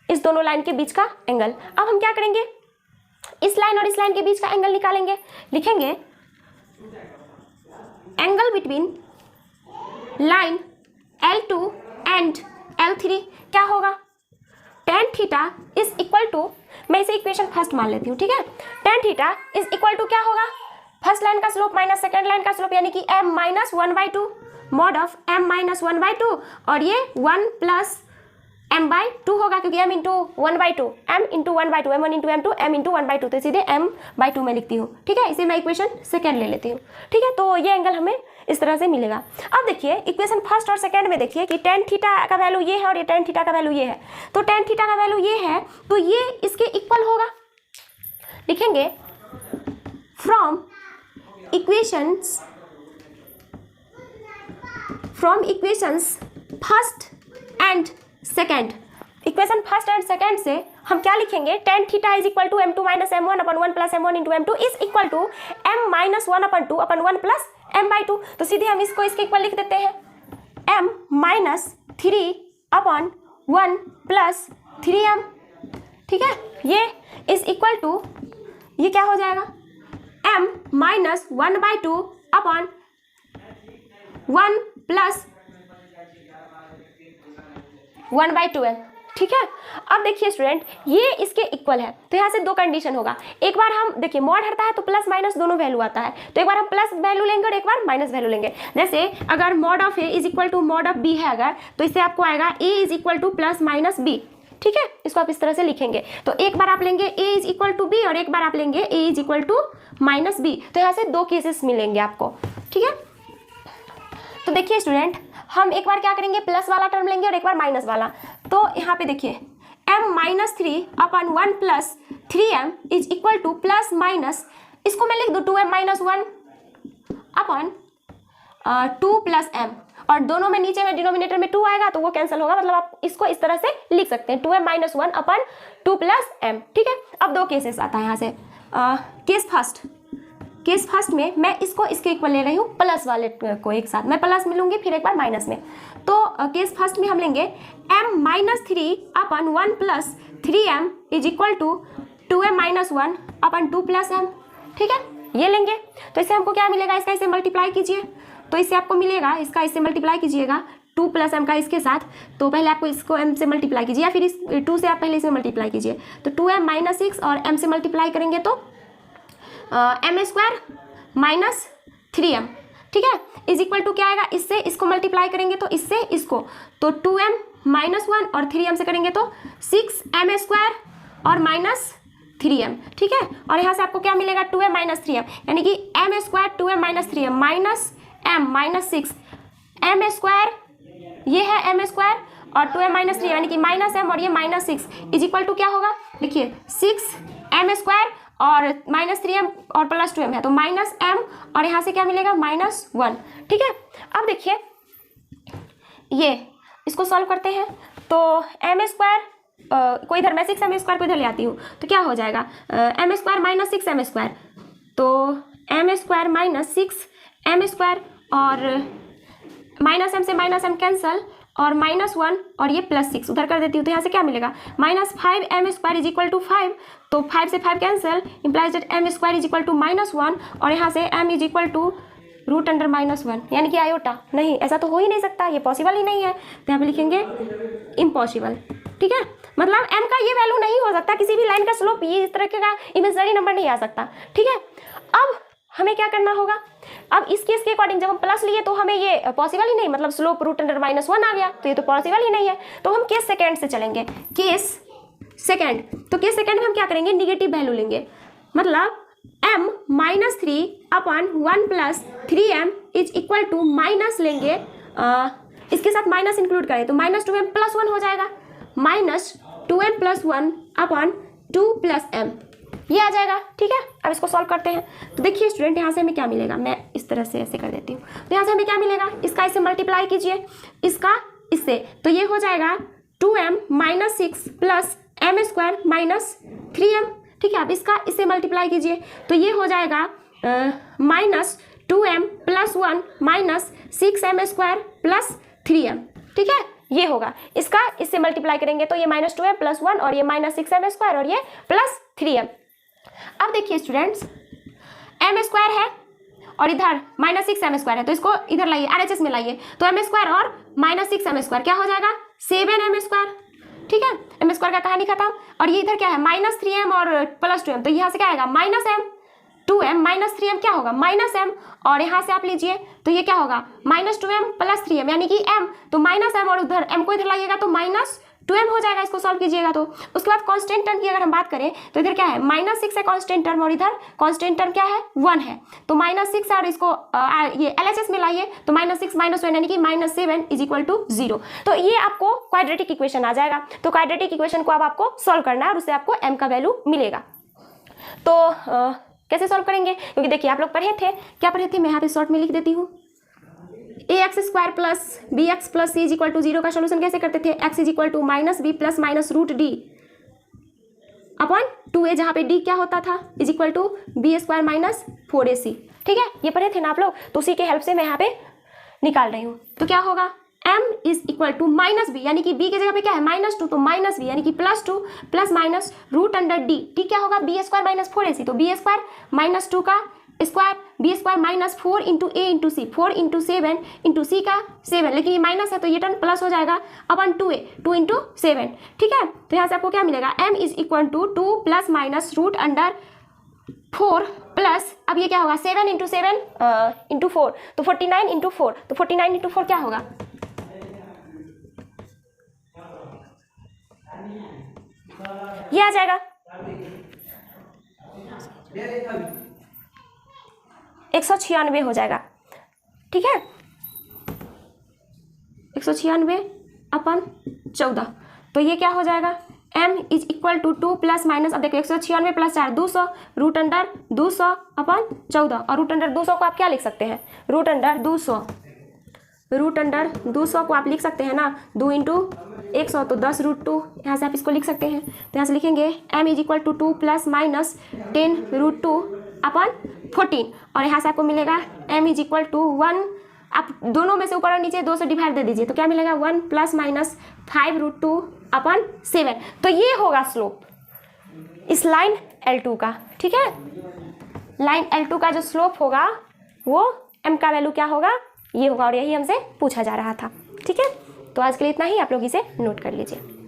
इस दोनों लाइन के बीच का एंगल. अब हम क्या करेंगे, इस लाइन और इस लाइन के बीच का एंगल निकालेंगे. लिखेंगे angle between line L2 and L3 क्या होगा? tan theta is equal to, मैं इसे इक्वेशन फर्स्ट मान लेती हूँ. ठीक है, tan theta is equal to क्या होगा? फर्स्ट लाइन का स्लोप माइनस सेकेंड लाइन का स्लोप, यानी कि m minus 1/2 mod of m minus 1/2, और ये 1 प्लस m/2 होगा, क्योंकि m into 1/2, m into 1/2, m1 into m2, m into 1/2, तो सीधे m/2 में लिखती हूँ. ठीक है, इसे मैं इक्वेशन सेकेंड ले लेती हूँ. ठीक है, तो ये एंगल हमें इस तरह से मिलेगा. अब देखिए इक्वेशन फर्स्ट और सेकेंड में देखिए कि tan थीटा का वैल्यू ये है और ये tan थीटा का वैल्यू ये है. तो tan थीटा का वैल्यू ये है तो ये इसके इक्वल होगा. लिखेंगे from equations first and second. Equation first and second से हम क्या लिखेंगे? tan theta is equal to m2 minus m1 upon 1 plus m1 into m2 is equal to m minus 1/2 upon 1 plus m/2. तो सीधे हम इसको इसके इक्वल लिख देते हैं, m minus 3 upon 1 plus 3m. ठीक है, ये इज इक्वल टू, ये क्या हो जाएगा? m minus 1/2 upon 1 plus 1/2m, ठीक है। अब देखिए स्टूडेंट, ये इसके इक्वल है, तो यहाँ से दो कंडीशन होगा। एक बार हम देखिए मॉड हटता है तो प्लस माइनस दोनों वैल्यू आता है, तो एक बार हम प्लस वैल्यू लेंगे और एक बार माइनस वैल्यू लेंगे। जैसे अगर mod of A is equal to mod of B है अगर, तो इससे आपको आएगा A is equal to plus minus B, ठीक है। इसको आप इस तरह से लिखेंगे। तो एक बार आप लेंगे A is equal to B और एक बार आप लेंगे A is equal to minus B, तो यहाँ से दो केसेस मिलेंगे आपको, ठीक है। तो देखिए स्टूडेंट, हम एक बार क्या करेंगे, प्लस वाला टर्म लेंगे और एक बार माइनस वाला। तो यहाँ पे देखिए m minus 3 upon 1 plus 3m is equal to plus minus, इसको मैं लिख दूँ 2m minus 1 upon 2 plus m, और दोनों में नीचे में डिनोमिनेटर में 2 आएगा तो वो कैंसिल होगा, मतलब आप इसको इस तरह से लिख सकते हैं 2m minus 1 upon 2 plus m, ठीक है। अब दो केसेस आता है यहाँ से। केस फर्स्ट में मैं इसको इसके इक्वल ले रही हूँ, प्लस वाले को एक साथ मैं प्लस में लूंगी फिर एक बार माइनस में। तो केस फर्स्ट में हम लेंगे m minus 3 upon 1 plus 3m is equal to 2m minus 1 upon 2 plus m, ठीक है, ये लेंगे। तो इससे हमको क्या मिलेगा, इसका इससे मल्टीप्लाई कीजिए, तो इससे आपको मिलेगा, इसका इससे मल्टीप्लाई कीजिएगा 2 प्लस m का इसके साथ, तो पहले आपको इसको m से मल्टीप्लाई कीजिए या फिर इस 2 से आप पहले इसे मल्टीप्लाई कीजिए। तो 2m माइनस 6 और m से मल्टीप्लाई करेंगे तो m स्क्वायर माइनस 3m, ठीक है, इज इक्वल टू क्या आएगा, इससे इसको मल्टीप्लाई करेंगे तो इससे इसको, तो 2m माइनस 1 और 3m से करेंगे तो 6m स्क्वायर और माइनस 3m, ठीक है। और यहाँ से आपको क्या मिलेगा 2m माइनस 3m, यानी कि m square 2m minus 3m minus m minus 6 m square, ये है m स्क्वायर और 2m माइनस 3 यानी कि माइनस m और ये माइनस 6 इज इक्वल टू क्या होगा, देखिए 6m स्क्वायर और माइनस 3m और प्लस 2m है तो माइनस m और यहाँ से क्या मिलेगा माइनस 1, ठीक है। अब देखिए ये इसको सॉल्व करते हैं, तो m स्क्वायर को इधर मैं 6m स्क्वायर को इधर ले आती हूँ तो क्या हो जाएगा m square minus 6m square, तो m square minus 6m square और माइनस m से माइनस m कैंसल और माइनस 1 और ये प्लस 6 उधर कर देती हूँ तो यहाँ से क्या मिलेगा minus 5m square is equal to 5, तो 5 से 5 cancel implies that m square is equal to minus 1 और यहाँ से m is equal to root under minus 1, यानी कि आयोटा, नहीं ऐसा तो हो ही नहीं सकता, ये पॉसिबल ही नहीं है, तो यहाँ पे लिखेंगे इम्पॉसिबल, ठीक है। मतलब m का ये वैल्यू नहीं हो सकता, किसी भी लाइन का स्लोप ये इस तरह का इमेजिनरी नंबर नहीं आ सकता, ठीक है। अब हमें क्या करना होगा, अब इस केस के अकॉर्डिंग जब हम प्लस लिए तो हमें ये पॉसिबल ही नहीं, मतलब स्लोप रूट अंडर माइनस 1 आ गया तो ये तो पॉसिबल ही नहीं है, तो हम केस सेकेंड से चलेंगे। केस सेकेंड, तो केस सेकेंड में हम क्या करेंगे, निगेटिव वैल्यू लेंगे, मतलब m minus 3 upon 1 plus 3m is equal to minus लेंगे, इसके साथ माइनस इंक्लूड करें तो माइनस 2m प्लस 1 हो जाएगा, minus 2m plus 1 upon 2 plus m, ये आ जाएगा, ठीक है। अब इसको सॉल्व करते हैं, तो देखिए स्टूडेंट यहाँ से हमें क्या मिलेगा, मैं इस तरह से ऐसे कर देती हूँ, तो यहाँ से हमें क्या मिलेगा, इसका इससे मल्टीप्लाई कीजिए, इसका इससे, तो ये हो जाएगा 2m minus 6 plus m square minus 3m, ठीक है। अब इसका इससे मल्टीप्लाई कीजिए तो ये हो जाएगा minus 2m plus 1 minus 6m square plus 3m, ठीक है, ये होगा। इसका इससे मल्टीप्लाई करेंगे तो ये माइनस 2m प्लस 1 और ये माइनस 6m स्क्वायर और ये प्लस 3m। अब देखिए स्टूडेंट्स, m स्क्वायर है और इधर माइनस 6m स्क्वायर है, तो इसको इधर लाइए RHS में लाइए, तो m स्क्वायर और माइनस 6m स्क्वायर क्या हो जाएगा 7m स्क्वायर, ठीक है। m स्क्वायर का कहानी खत्म, और ये इधर क्या है माइनस 3m और प्लस 2m, तो यहाँ से क्या आएगा minus m 2m minus 3m क्या होगा माइनस m, और यहाँ से आप लीजिए तो ये क्या होगा माइनस 2m प्लस 3m यानी कि m, तो माइनस m और उधर m को इधर लाइएगा तो माइनस 2m हो जाएगा, इसको सॉल्व कीजिएगा तो। उसके बाद कांस्टेंट टर्म की अगर हम बात करें तो इधर क्या है माइनस 6 है कांस्टेंट टर्म और इधर कांस्टेंट टर्म क्या है 1 है, तो माइनस 6 और इसको ये LHS में लाइए तो माइनस 6 माइनस 1 यानी कि माइनस 7 इज इक्वल टू 0, तो ये आपको क्वाड्रेटिक इक्वेशन आ जाएगा। तो क्वाड्रेटिक इक्वेशन को अब आपको सॉल्व करना है और उससे आपको m का वैल्यू मिलेगा। तो कैसे सॉल्व करेंगे, क्योंकि देखिए आप लोग पढ़े थे, क्या पढ़े थे, मैं यहाँ पे शॉर्ट में लिख देती हूँ, ax square plus bx plus c is equal to 0 का सोल्यूशन कैसे करते थे, x is equal to minus b plus minus root d upon 2a, जहाँ पे d क्या होता था is equal to b square minus 4ac, ठीक है, ये पढ़े थे ना आप लोग, तो उसी के हेल्प से मैं यहाँ पे निकाल रही हूँ। तो क्या होगा m is equal to minus b, यानी कि b की जगह पे क्या है माइनस 2, तो माइनस बी यानी कि plus 2 plus minus root under d, ठीक क्या होगा बी स्क्वायर माइनस 4ac, तो बी स्क्वायर माइनस 2 का square B square minus 4 into A into C, 4 into 7 into C का 7, लेकिन ये माइनस है तो ये टर्म प्लस हो जाएगा अपन 2a 2 इंटू 7, ठीक है। तो यहाँ से आपको क्या मिलेगा, m is equal to 2 plus minus root under 4 plus, अब ये क्या होगा 7 इंटू 7 इंटू 4, तो 49 इंटू 4, तो 49 इंटू 4 क्या होगा, ये आ जाएगा 196 हो जाएगा, ठीक है। 196 अपन 14, तो ये क्या हो जाएगा, m is equal to 2 plus minus, अब देखो 196 प्लस 4 200 रूट अंडर 200 अपन 14, और रूट अंडर 200 को आप क्या लिख सकते हैं, रूट अंडर 200 को आप लिख सकते हैं ना 2 इंटू 100, तो 10 रूट 2, यहाँ से आप इसको लिख सकते हैं। तो यहाँ से लिखेंगे m is equal to 2 plus minus 10 root 2 upon 14, और यहाँ से आपको मिलेगा m इज इक्वल टू 1, आप दोनों में से ऊपर और नीचे 2 से डिवाइड दे दीजिए, तो क्या मिलेगा 1 प्लस माइनस 5 रूट 2 अपन 7, तो ये होगा स्लोप इस लाइन L2 का, ठीक है। लाइन L2 का जो स्लोप होगा वो m का वैल्यू क्या होगा, ये होगा, और यही हमसे पूछा जा रहा था, ठीक है। तो आज के लिए इतना ही, आप लोग इसे नोट कर लीजिए।